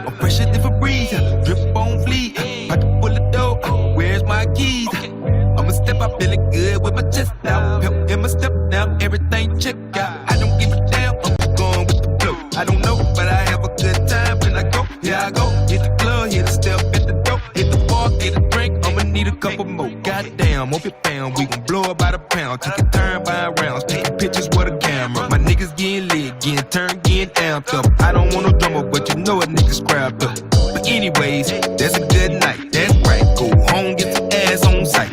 I'm fresh at different breeze, drip on fleet, pocket full of dough, where's my keys? I'ma step up feeling good with my chest out, pep in my step now, everything check out. I don't give a damn, I'm just going with the flow. I don't know, but I have a good time when I go. Here I go, hit the club, hit the step at the door, hit the bar, get a drink. I'ma need a couple more. Goddamn, won't be found. We gon' blow about a pound, take a turn by rounds, taking pictures with a camera. My niggas getting lit, getting turned, getting amped up. I don't want no drama, but you know a nigga's scrapped up. But anyways, that's a good night. That's right. Go home, get some ass on sight.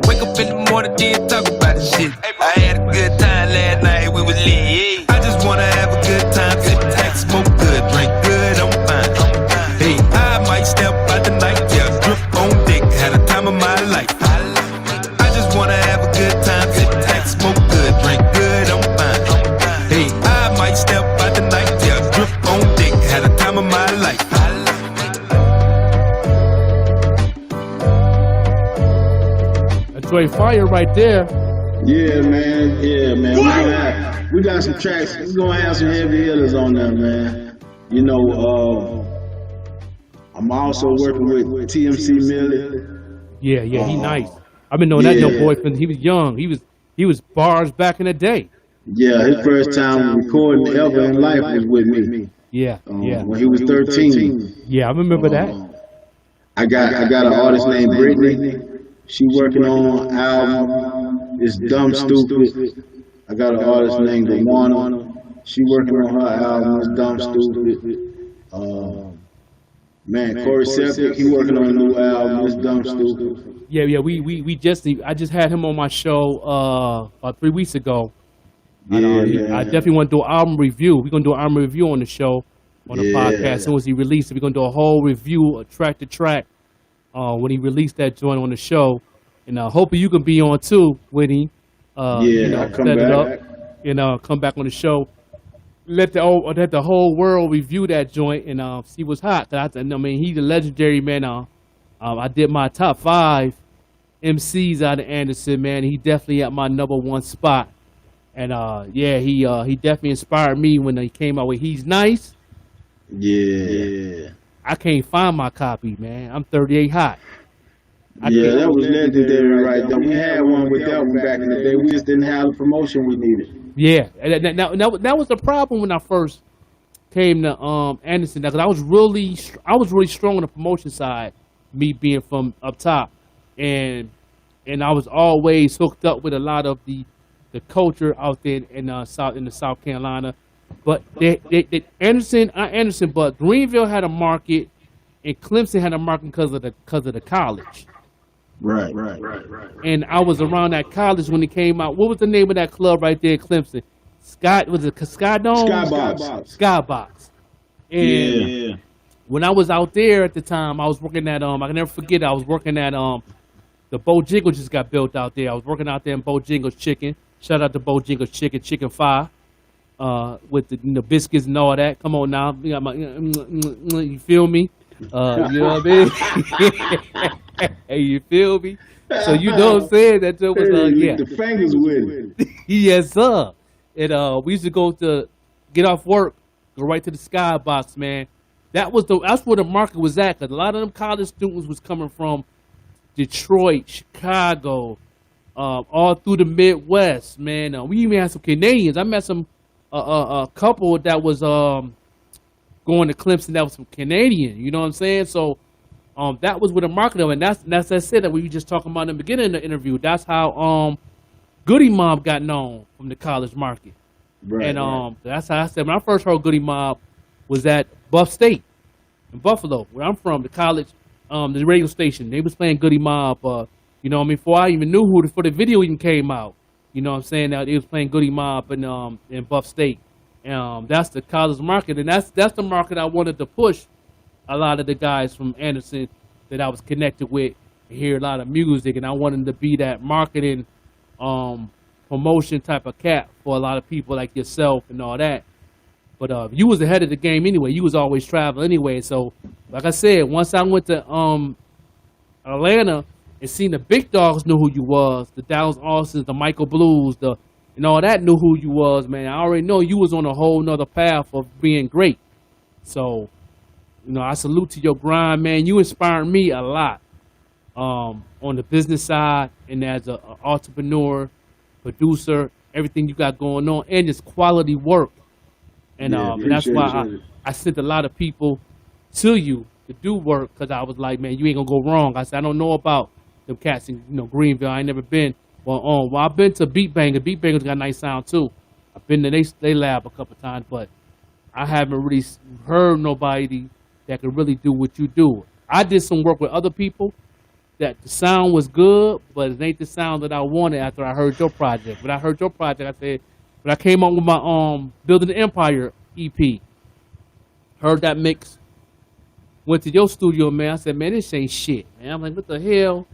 Wake up in the morning, then talk about the shit. I had a good time last night, we was lit. I just wanna have a good time, sit back, smoke good, drink good, I'm fine. Hey, I might step out the night, yeah, drip on dick, had a time of my life. I just wanna have a good time, sit back, smoke good, drink good, I'm fine. Hey, I might step out the night, yeah, drip on dick, had a time of my life. That's right, fire right there. Yeah, man. Yeah, man. We got some tracks. We're gonna have some heavy hitters on there, man. You know, I'm also working with TMC Millie. Yeah, he nice. I've been knowing that young boy since he was young. He was bars back in the day. Yeah, his first time recording ever in life was with me. Yeah. When he was 13. Yeah, I remember that. I got an artist named Brittany. She working on an album. It's Dumb Stupid. I got an artist named Luana. She working on her album. It's Dumb Stupid. Man, Corey Septic, he working on a new album. It's Dumb Stupid. Yeah. I just had him on my show about 3 weeks ago. I definitely want to do an album review. We're gonna do an album review on the show, on the podcast. As soon as he releases, we're gonna do a whole review, track to track. When he released that joint on the show, and hopefully you can be on too with him. Come set it back. up, and come back on the show. Let the whole world review that joint and see what's hot. I mean, he's a legendary man. I did my top 5 MCs out of Anderson, man. He definitely at my #1 spot. And he definitely inspired me when he came out with He's Nice. Yeah. I can't find my copy, man. I'm 38 hot. That was legendary right there. We had one with that one back in the day. We just didn't have the promotion we needed. Yeah, and that was the problem when I first came to Anderson, because I was really strong on the promotion side, me being from up top, and I was always hooked up with a lot of the culture out there in South Carolina. But Anderson, but Greenville had a market, and Clemson had a market because of the college. Right. And I was around that college when it came out. What was the name of that club right there in Clemson? Was it Sky Dome? Skybox. And when I was out there at the time, I was working at I can never forget. I was working at the Bojangles just got built out there. I was working out there in Bojangles Chicken. Shout out to Bojangles Chicken, Chicken Fire, with the biscuits and all that. Come on now, you got my, you feel me? You know what I mean? Hey, you feel me? So you know what I'm saying? That was yeah. The fingers with it. Yes, sir. And we used to go to get off work, go right to the Skybox, man. That's where the market was at, because a lot of them college students was coming from Detroit, Chicago, all through the Midwest, man. We even had some Canadians. I met some a couple that was going to Clemson that was some Canadian. You know what I'm saying? So that was where the market of, and that's that said that we were just talking about in the beginning of the interview. That's how Goody Mob got known from the college market. Right, and that's how I said when I first heard Goody Mob was at Buff State in Buffalo, where I'm from, the college, the radio station. They was playing Goody Mob, you know what I mean, before I even knew before the video even came out. You know what I'm saying? That they was playing Goody Mob in Buff State. That's the college market, and that's the market I wanted to push a lot of the guys from Anderson that I was connected with and hear a lot of music, and I wanted to be that marketing promotion type of cat for a lot of people like yourself and all that. But you was ahead of the game anyway. You was always traveling anyway. So, like I said, once I went to Atlanta and seen the big dogs knew who you was, the Dallas Austins, the Michael Blues, and all that knew who you was, man. I already know you was on a whole nother path of being great. So, you know, I salute to your grind, man. You inspired me a lot on the business side and as an entrepreneur, producer, everything you got going on, and just quality work. And that's why I sent a lot of people to you to do work, because I was like, man, you ain't gonna go wrong. I said, I don't know about them cats in Greenville. I ain't never been. Well, I've been to Beat Banger. Beat Banger's got a nice sound too. I've been to they lab a couple times, but I haven't really heard nobody that could really do what you do. I did some work with other people that the sound was good, but it ain't the sound that I wanted after I heard your project. When I heard your project, I said, when I came on with my Building the Empire EP, heard that mix, went to your studio, man. I said, man, this ain't shit, man. I'm like, what the hell?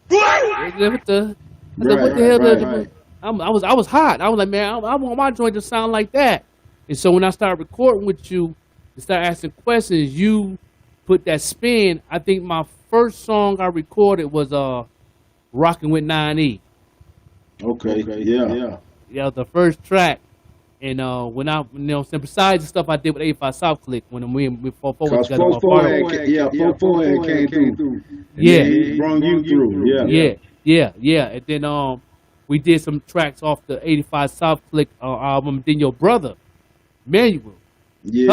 What the hell? I was hot. I was like, man, I want my joint to sound like that. And so when I started recording with you and started asking questions, you put that spin. I think my first song I recorded was Rockin' with 9E. Okay, yeah. Yeah, the first track. And when I, besides the stuff I did with 85 South Click, when we before together. 4 had came through. Yeah. He brought you through. Yeah. And then we did some tracks off the 85 South Click album. Then your brother, Manuel, did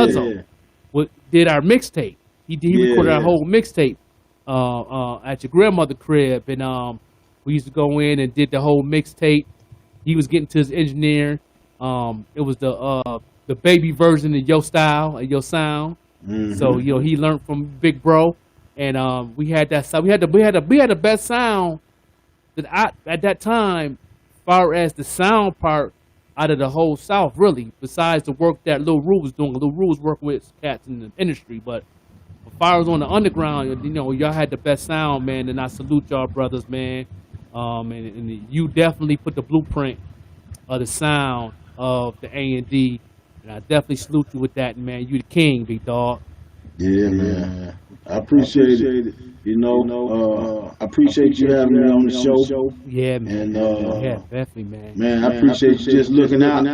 our mixtape. He recorded our whole mixtape at your grandmother's crib. And we used to go in and did the whole mixtape. He was getting to his engineering. It was the baby version of your style and your sound. Mm-hmm. So he learned from Big Bro, and we had that. So we had the best sound that at that time, as far as the sound part out of the whole South, really. Besides the work that Lil Ru was doing, Lil Ru was working with cats in the industry, but as far as on the underground, y'all had the best sound, man. And I salute y'all brothers, man. And you definitely put the blueprint of the sound of the A&D, and I definitely salute you with that, man. You the king, big dog. Yeah, man. I appreciate it. I appreciate you having me on the show. Yeah, man. And yeah, definitely, man. Man, I appreciate you just looking out.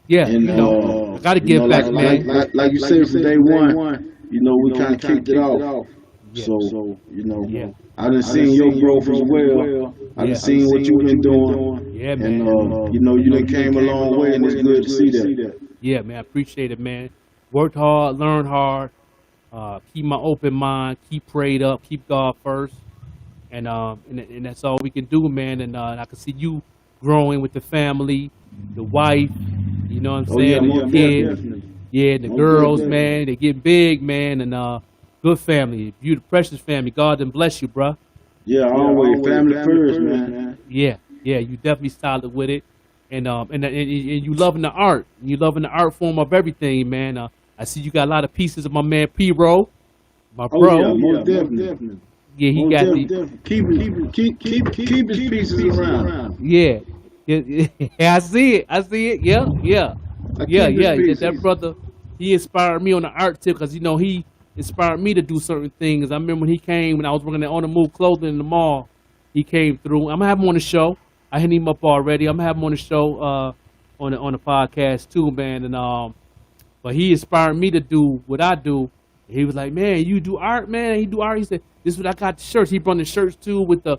Yeah, and I gotta give back, man. Like you said from day one, we kind of kicked it off. Yeah. So I done seen your growth as well. I done seen what you've been doing. Yeah, man. And you done came a long way, and it's good to see that. Yeah, man. I appreciate it, man. Worked hard, learned hard. Keep my open mind. Keep prayed up. Keep God first. And that's all we can do, man. And I can see you growing with the family, the wife. You know what I'm saying? The kids. Definitely. Yeah, the girls, man. They get big, man. And good family, beautiful, precious family. God done bless you, bro. Yeah, always family first, man. Yeah, you definitely solid with it, and you loving the art. You loving the art form of everything, man. I see you got a lot of pieces of my man P-Row, my bro. Yeah, most definitely. Yeah, he Oh, got definitely. Keep his pieces around. yeah. I see it. Yeah. Keep his pieces. That brother, he inspired me on the art tip because, you know, he inspired me to do certain things. I remember when he came, when I was working at On The Move Clothing in the mall, he came through. I'm going to have him on the show. I hit him up already. I'm going to have him on the show on the podcast too, man. And but he inspired me to do what I do. He was like, man, you do art, man. He do art. He said, this is what I got the shirts. He brought the shirts too with the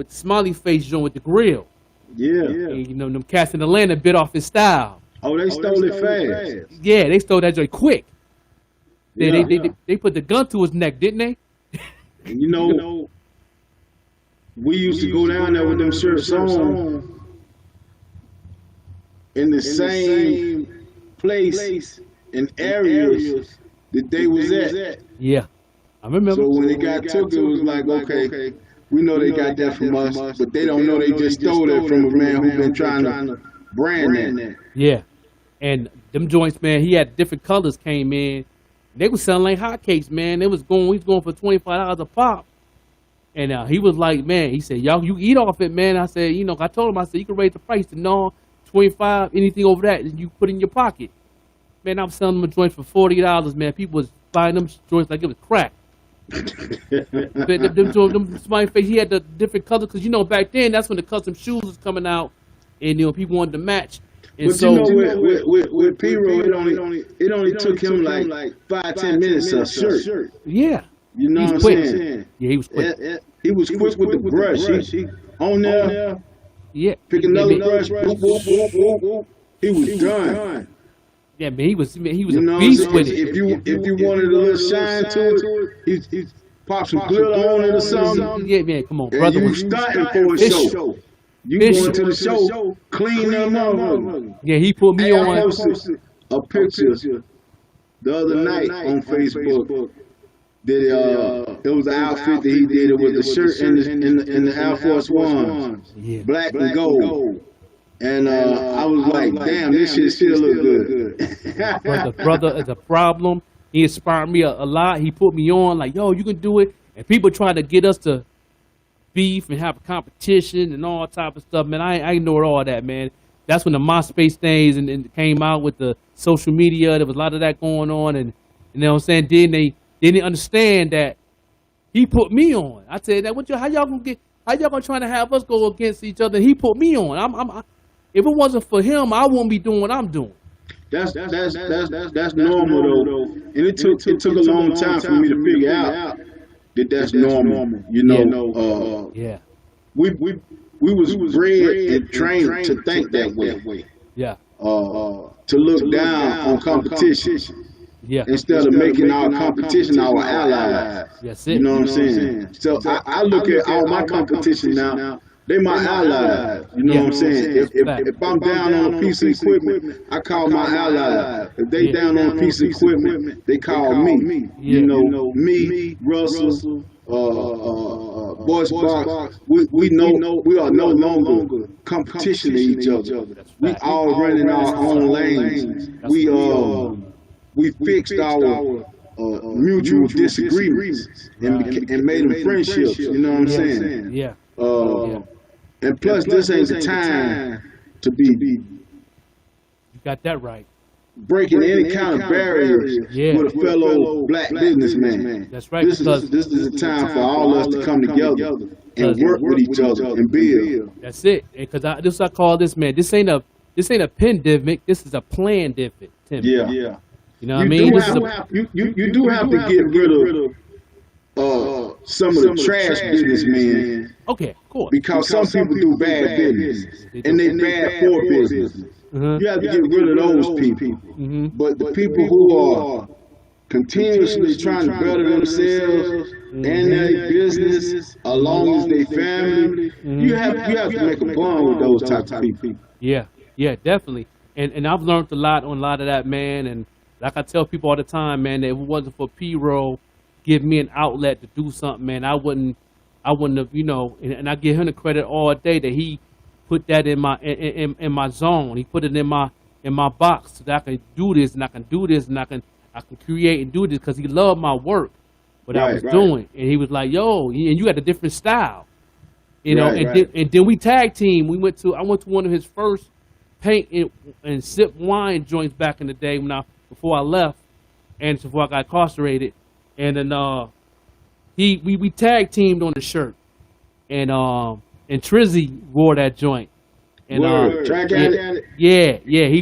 smiley face joint with the grill. Yeah. And, you know, them cats in Atlanta bit off his style. Oh, they stole it fast. Yeah, they stole that joint quick. Yeah. They put the gun to his neck, didn't they? And you know, we used to go down there with them shirts on in the same place and areas that they was at. Yeah, I remember. So when they got took, it was like, okay, we know they got that from us, but they don't know they just stole that from a man who been trying to brand that. Yeah, and them joints, man, he had different colors came in. They was selling like hotcakes, man. We was going for $25 a pop. And he was like, man, he said, y'all, you eat off it, man. I said, you know, I told him, I said, you can raise the price to no 25, anything over that, and you put in your pocket. Man, I was selling them a joint for $40, man. People was buying them joints like it was crack. them smiley face, he had the different colors, because, you know, back then, that's when the custom shoes was coming out, and, you know, people wanted to match. And but so, you know, with P-Roll, it only took him like 5-10 minutes a shirt. Yeah. You know what I'm saying? Yeah, he was quick. He was quick with the brush. He on there. Yeah. Pick another brush. Whoop, whoop, whoop, whoop, whoop. He was done. Yeah, man, he was you a know beast with it. If you wanted a little shine to it, he pop some glitter on it or something. Yeah, man, come on, brother. And you starting for a show. You going to the show, clean them up. Yeah, he put me on. I posted a picture the other night on Facebook. That it was an outfit that he did. It was a shirt in the Air Force Ones, black and gold. And I was like, damn, this shit still look good. But the brother is a problem. He inspired me a lot. He put me on like, yo, you can do it. And people try to get us to beef and have a competition and all type of stuff. Man, I ignored all that, man. That's when the MySpace things and came out with the social media. There was a lot of that going on. And you know what I'm saying? Then they didn't understand that he put me on. I said that how y'all gonna try to have us go against each other? He put me on. If it wasn't for him, I wouldn't be doing what I'm doing. That's normal though. And it took a long time for me to figure out that that's normal. You know, yeah. We was bred and trained to think that way. Yeah. To look down on competition. Yeah. Instead of making our competition our allies. That's it. You know what I'm saying? So I look at all my competition now. They my allies. You know what I'm saying? If I'm down on a piece of equipment, I call my allies. If they down on a piece of equipment, they call me. You know, me, Russell, Boyce Box. We are no longer competition to each other. We all running our own lanes. We fixed our mutual disagreements and made them friendships. You know what I'm saying? Yeah. And plus, this ain't the time to be. You got that right. Breaking any kind of barriers with a fellow black businessman. That's right. This is a time for all us to come together and work with each other and build. That's it. Because I call this, man. This ain't a pandemic. This is a pandemic. Yeah. You know what I mean? You do have to get rid of some of the trash businessmen. Okay, of course. Because some people do bad business and they bad for business. You have to get rid of those people. But the people who are continuously trying to better themselves and their business along with their family, you have to make a bond with those types of people. Yeah, definitely. And I've learned a lot on a lot of that, man. And like I tell people all the time, man, that if it wasn't for P-Roll give me an outlet to do something, man, I wouldn't have, you know, and I give him the credit all day that he put that in my zone. He put it in my box so that I can do this and I can do this and I can create and do this because he loved my work. what I was doing, and he was like, "Yo, and you got a different style." You know, and then we tag team. I went to one of his first paint and sip wine joints back in the day before I left, and before I got incarcerated. And then we tag teamed on the shirt, and Trizzy wore that joint. And he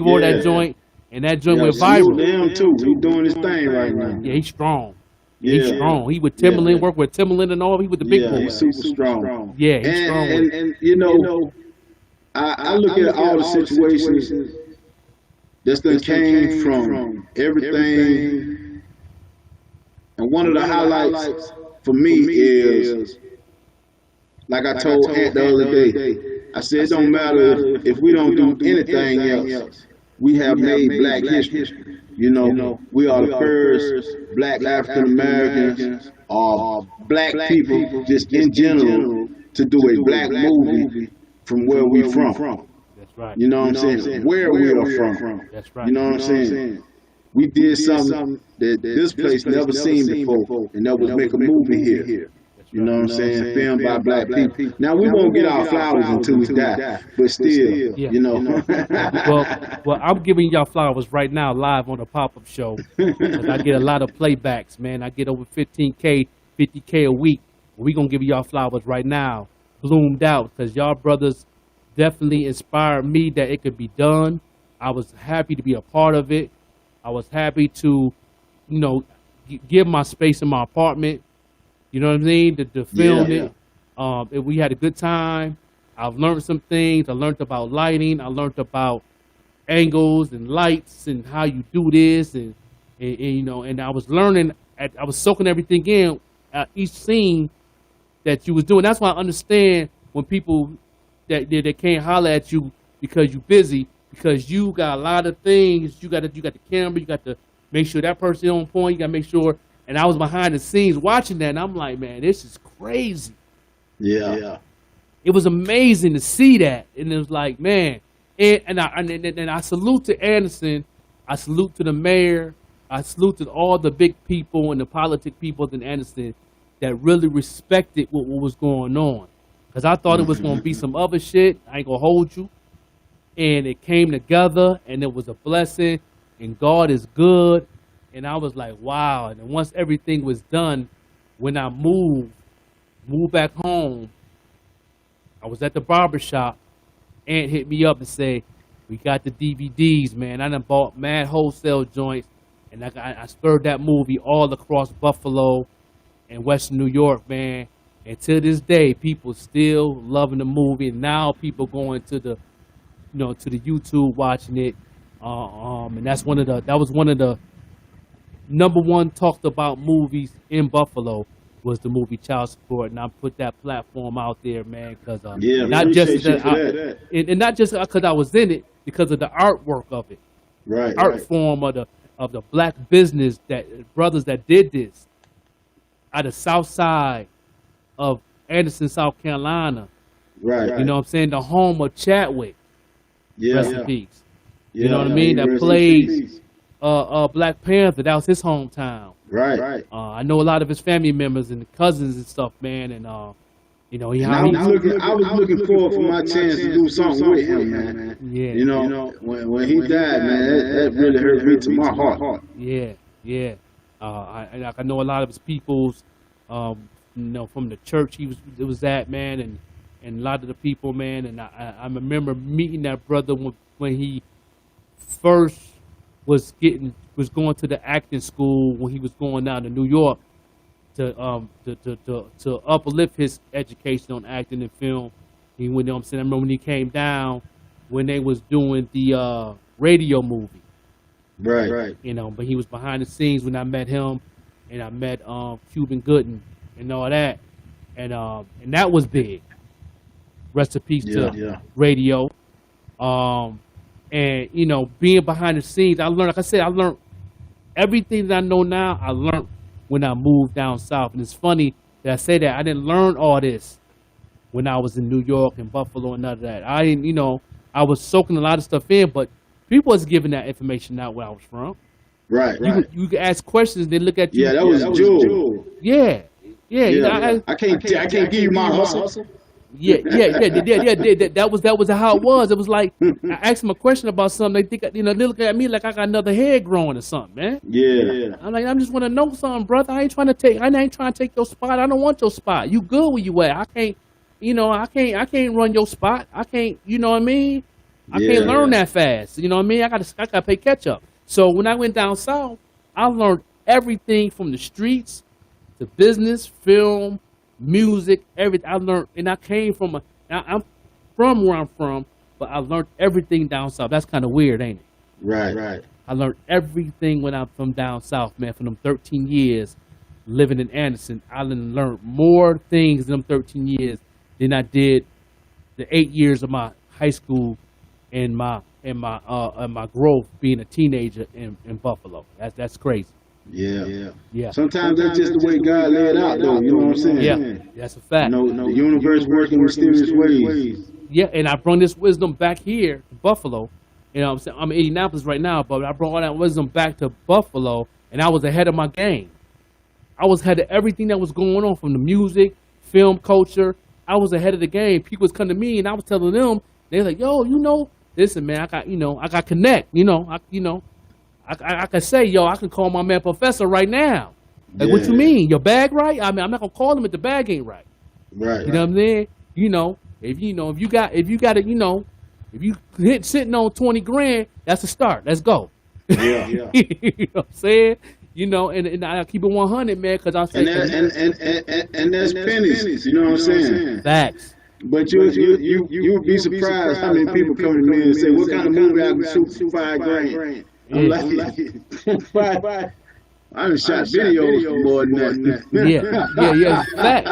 wore that joint, and that joint went viral. Him too. He doing his thing right now. Yeah, he's strong. He's strong. He with Timberland, work with Timberland and all. He with the big boys. He's super strong. Yeah, he's strong. And you know, I look at all the situations that came from everything. And one of the highlights for me is, like I told Ant the other day, I said it don't matter if we don't do anything else. We have made black history. You know, we are the first black African Americans or black people just in general to do a black movie from where we from. That's right. You know what I'm saying? Where we are from. That's right. You know what I'm saying? We did something that this place never seen before, and that was make a movie here. You know what I'm saying? Filmed by black people. Now, we won't get our flowers until we die, but still, you know. well, I'm giving y'all flowers right now live on the pop-up show. 'Cause I get a lot of playbacks, man. I get over 15K, 50K a week. We're going to give y'all flowers right now, bloomed out, because y'all brothers definitely inspired me that it could be done. I was happy to be a part of it. I was happy to, you know, give my space in my apartment. You know what I mean? To film it. We had a good time. I've learned some things. I learned about lighting. I learned about angles and lights and how you do this. And you know, and I was learning. I was soaking everything in each scene that you was doing. That's why I understand when people that can't holler at you because you're busy, because you got a lot of things. You got the camera. You got to make sure that person on point. You got to make sure. And I was behind the scenes watching that, and I'm like, man, this is crazy. Yeah. It was amazing to see that, and it was like, man. And I salute to Anderson. I salute to the mayor. I salute to all the big people and the politic people in Anderson that really respected what was going on. Because I thought it was going to be some other shit. I ain't going to hold you. And it came together, and it was a blessing, and God is good. And I was like, wow. And then once everything was done, when I moved back home, I was at the barbershop. Aunt hit me up and said, we got the DVDs, man. I done bought mad wholesale joints. And I spurred that movie all across Buffalo and Western New York, man. And to this day, people still loving the movie. And now people going to the, to the YouTube watching it. And that was one of the number one talked about movies in Buffalo was the movie Child Support, and I put that platform out there, man, because not just not just because I was in it, because of the artwork of it, art form of the black business that brothers that did this out of South Side of Anderson, South Carolina, you know what I'm saying, the home of Chadwick, rest in peace, you know what I mean, that played Black Panther. That was his hometown. I know a lot of his family members and cousins and stuff, man. And I was looking forward for my chance to do something with him, man. Yeah. You know, when he died, man, that really hurt me to my heart. Yeah. I know a lot of his peoples, from the church it was at, man, and a lot of the people, man. And I remember meeting that brother when he first was going to the acting school, when he was going down to New York to uplift his education on acting and film. I remember when he came down when they was doing the radio movie. Right. But he was behind the scenes when I met him, and I met Cuban Gooden and all that. And that was big. Rest in peace to radio. And, being behind the scenes, I learned everything that I know now, I learned when I moved down south. And it's funny that I say that. I didn't learn all this when I was in New York and Buffalo and none of that. I didn't, I was soaking a lot of stuff in, but people wasn't giving that information out where I was from. Right. You can ask questions. They look at you. Yeah, that was Jewel. Yeah. I can't give you my hustle. Yeah. That was how it was. It was like I asked them a question about something. They think, they look at me like I got another head growing or something, man. Yeah. I'm like, I just want to know something, brother. I ain't trying to take your spot. I don't want your spot. You good where you at? I can't, I can't run your spot. I can't, you know what I mean? I can't learn that fast. You know what I mean? I gotta play catch up. So when I went down south, I learned everything from the streets to business, film, music, everything. I learned, and I came from I'm from where I'm from, but I learned everything down south. That's kind of weird, ain't it? Right. I learned everything when I'm from down south, man. From them 13 years living in Anderson, I learned more things in them 13 years than I did the 8 years of my high school and my growth being a teenager in Buffalo. That's crazy. Yeah. Sometimes that's just the way God laid out, though. You know what I'm saying? Yeah, that's a fact. The universe works in mysterious ways. Yeah, and I brought this wisdom back here to Buffalo. You know what I'm saying? I'm in Indianapolis right now, but I brought all that wisdom back to Buffalo, and I was ahead of my game. I was ahead of everything that was going on from the music, film culture. I was ahead of the game. People was coming to me, and I was telling them, they're like, yo, listen, man, I got connect. I can say, I can call my man Prafessa right now. Like, what you mean? Your bag right? I mean, I'm not gonna call him if the bag ain't right. Right. You know what I'm saying? If you sitting on 20 grand, that's a start. Let's go. Yeah. You know what I'm saying? And I keep it 100, man, because I say and that's pennies. You know what I'm saying? Facts. But you would be surprised how many people come to me and say, "What kind of movie I can shoot for $5 grand?" I'm like, I done shot videos for more than that. Fact.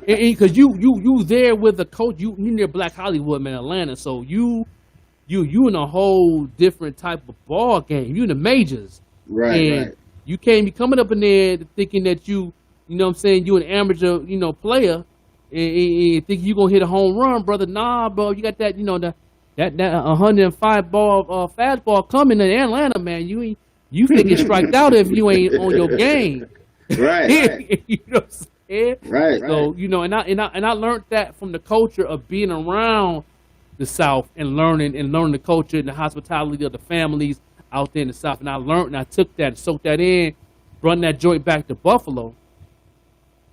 Because you there with the coach. You near Black Hollywood, man, Atlanta. So you in a whole different type of ball game. You in the majors. Right. You can't be coming up in there thinking that you know what I'm saying, you an amateur, player, and think you gonna hit a home run, brother. Nah, bro, you got that, that 105 ball fastball coming in Atlanta, man. You finna get striked out if you ain't on your game. Right. You know what I'm saying? Right. So, and I learned that from the culture of being around the South and learning the culture and the hospitality of the families out there in the South. And I learned and I took that and soaked that in, brought that joint back to Buffalo.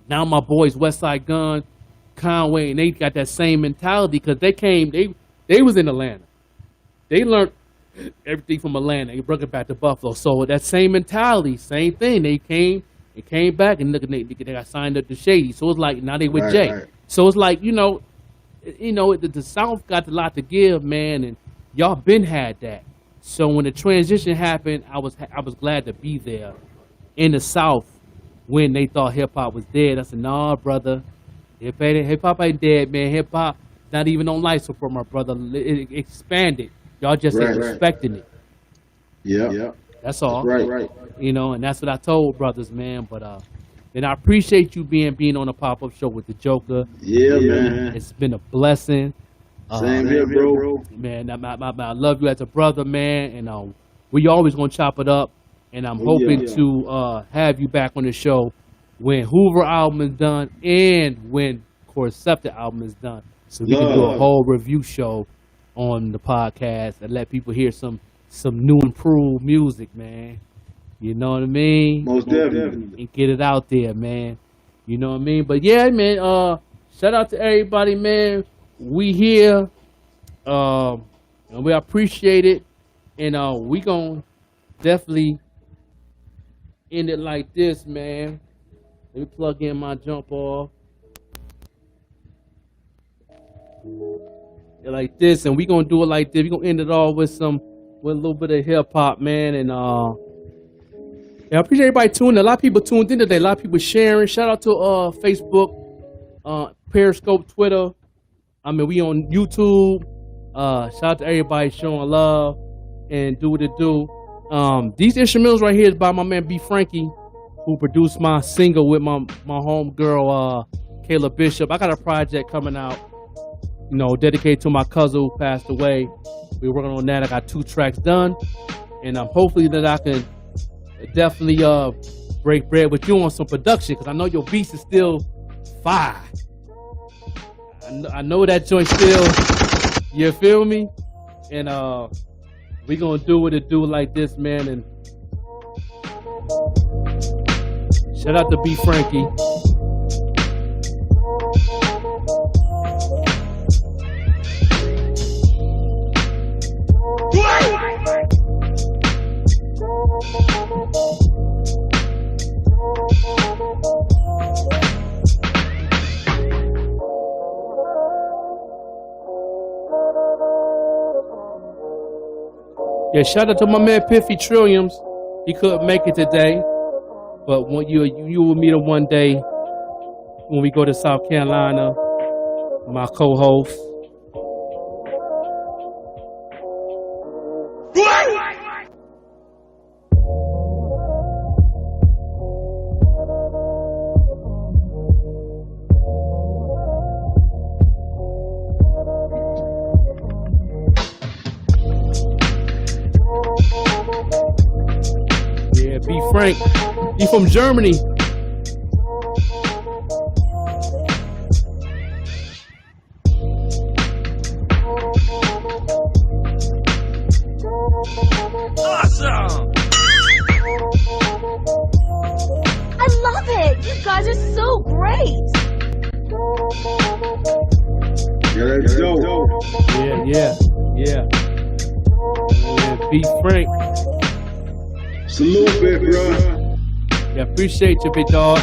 Now my boys, Westside Gun, Conway, and they got that same mentality because they was in Atlanta. They learned everything from Atlanta. They brought it back to Buffalo. So that same mentality, same thing. They came back and look, they got signed up to Shady. So it's like now they with Jay. Right. So it's like the South got a lot to give, man, and y'all been had that. So when the transition happened, I was glad to be there in the South when they thought hip hop was dead. I said, nah, brother, hip hop ain't dead, man. Hip hop not even on life support, my brother. It expanded. Y'all just ain't respecting it. Yeah. That's all. That's right. And that's what I told brothers, man. But and I appreciate you being on the pop-up show with the Joker. Yeah, man. It's been a blessing. Same here, bro. Man, I love you as a brother, man, and we always gonna chop it up. And I'm hoping to have you back on the show when Hoover album is done and when Corceptor album is done, so we can do a whole review show on the podcast and let people hear some new improved music, man. You know what I mean? Most definitely. And get it out there, man. You know what I mean? But yeah, man. Shout out to everybody, man. We here, and we appreciate it, and we gonna definitely end it like this, man. Let me plug in my jump off. Like this, and we gonna do it like this. We gonna end it all with a little bit of hip hop, man, and I appreciate everybody tuning in. A lot of people tuned in today. A lot of people sharing. Shout out to Facebook, Periscope, Twitter. We on YouTube. Shout out to everybody showing love and do what it do. These instrumentals right here is by my man B Frankie, who produced my single with my homegirl Kayla Bishop. I got a project coming out, dedicated to my cousin who passed away. We're working on that. I got 2 tracks done, and hopefully that I can definitely break bread with you on some production, because I know your beats is still fire. I know that joint still, you feel me? And we gonna do what it do like this, man. And shout out to B Frankie. Yeah, shout out to my man Piffy Trilliums. He couldn't make it today, but when you will meet him one day when we go to South Carolina. My co-host. Yeah, B Frank. He from Germany. Awesome! I love it! You guys are so great! Yeah, that's dope. Yeah. B Frank. Salute, big bro. Yeah, appreciate you, big dog.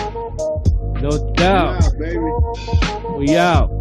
No doubt. Baby. We out.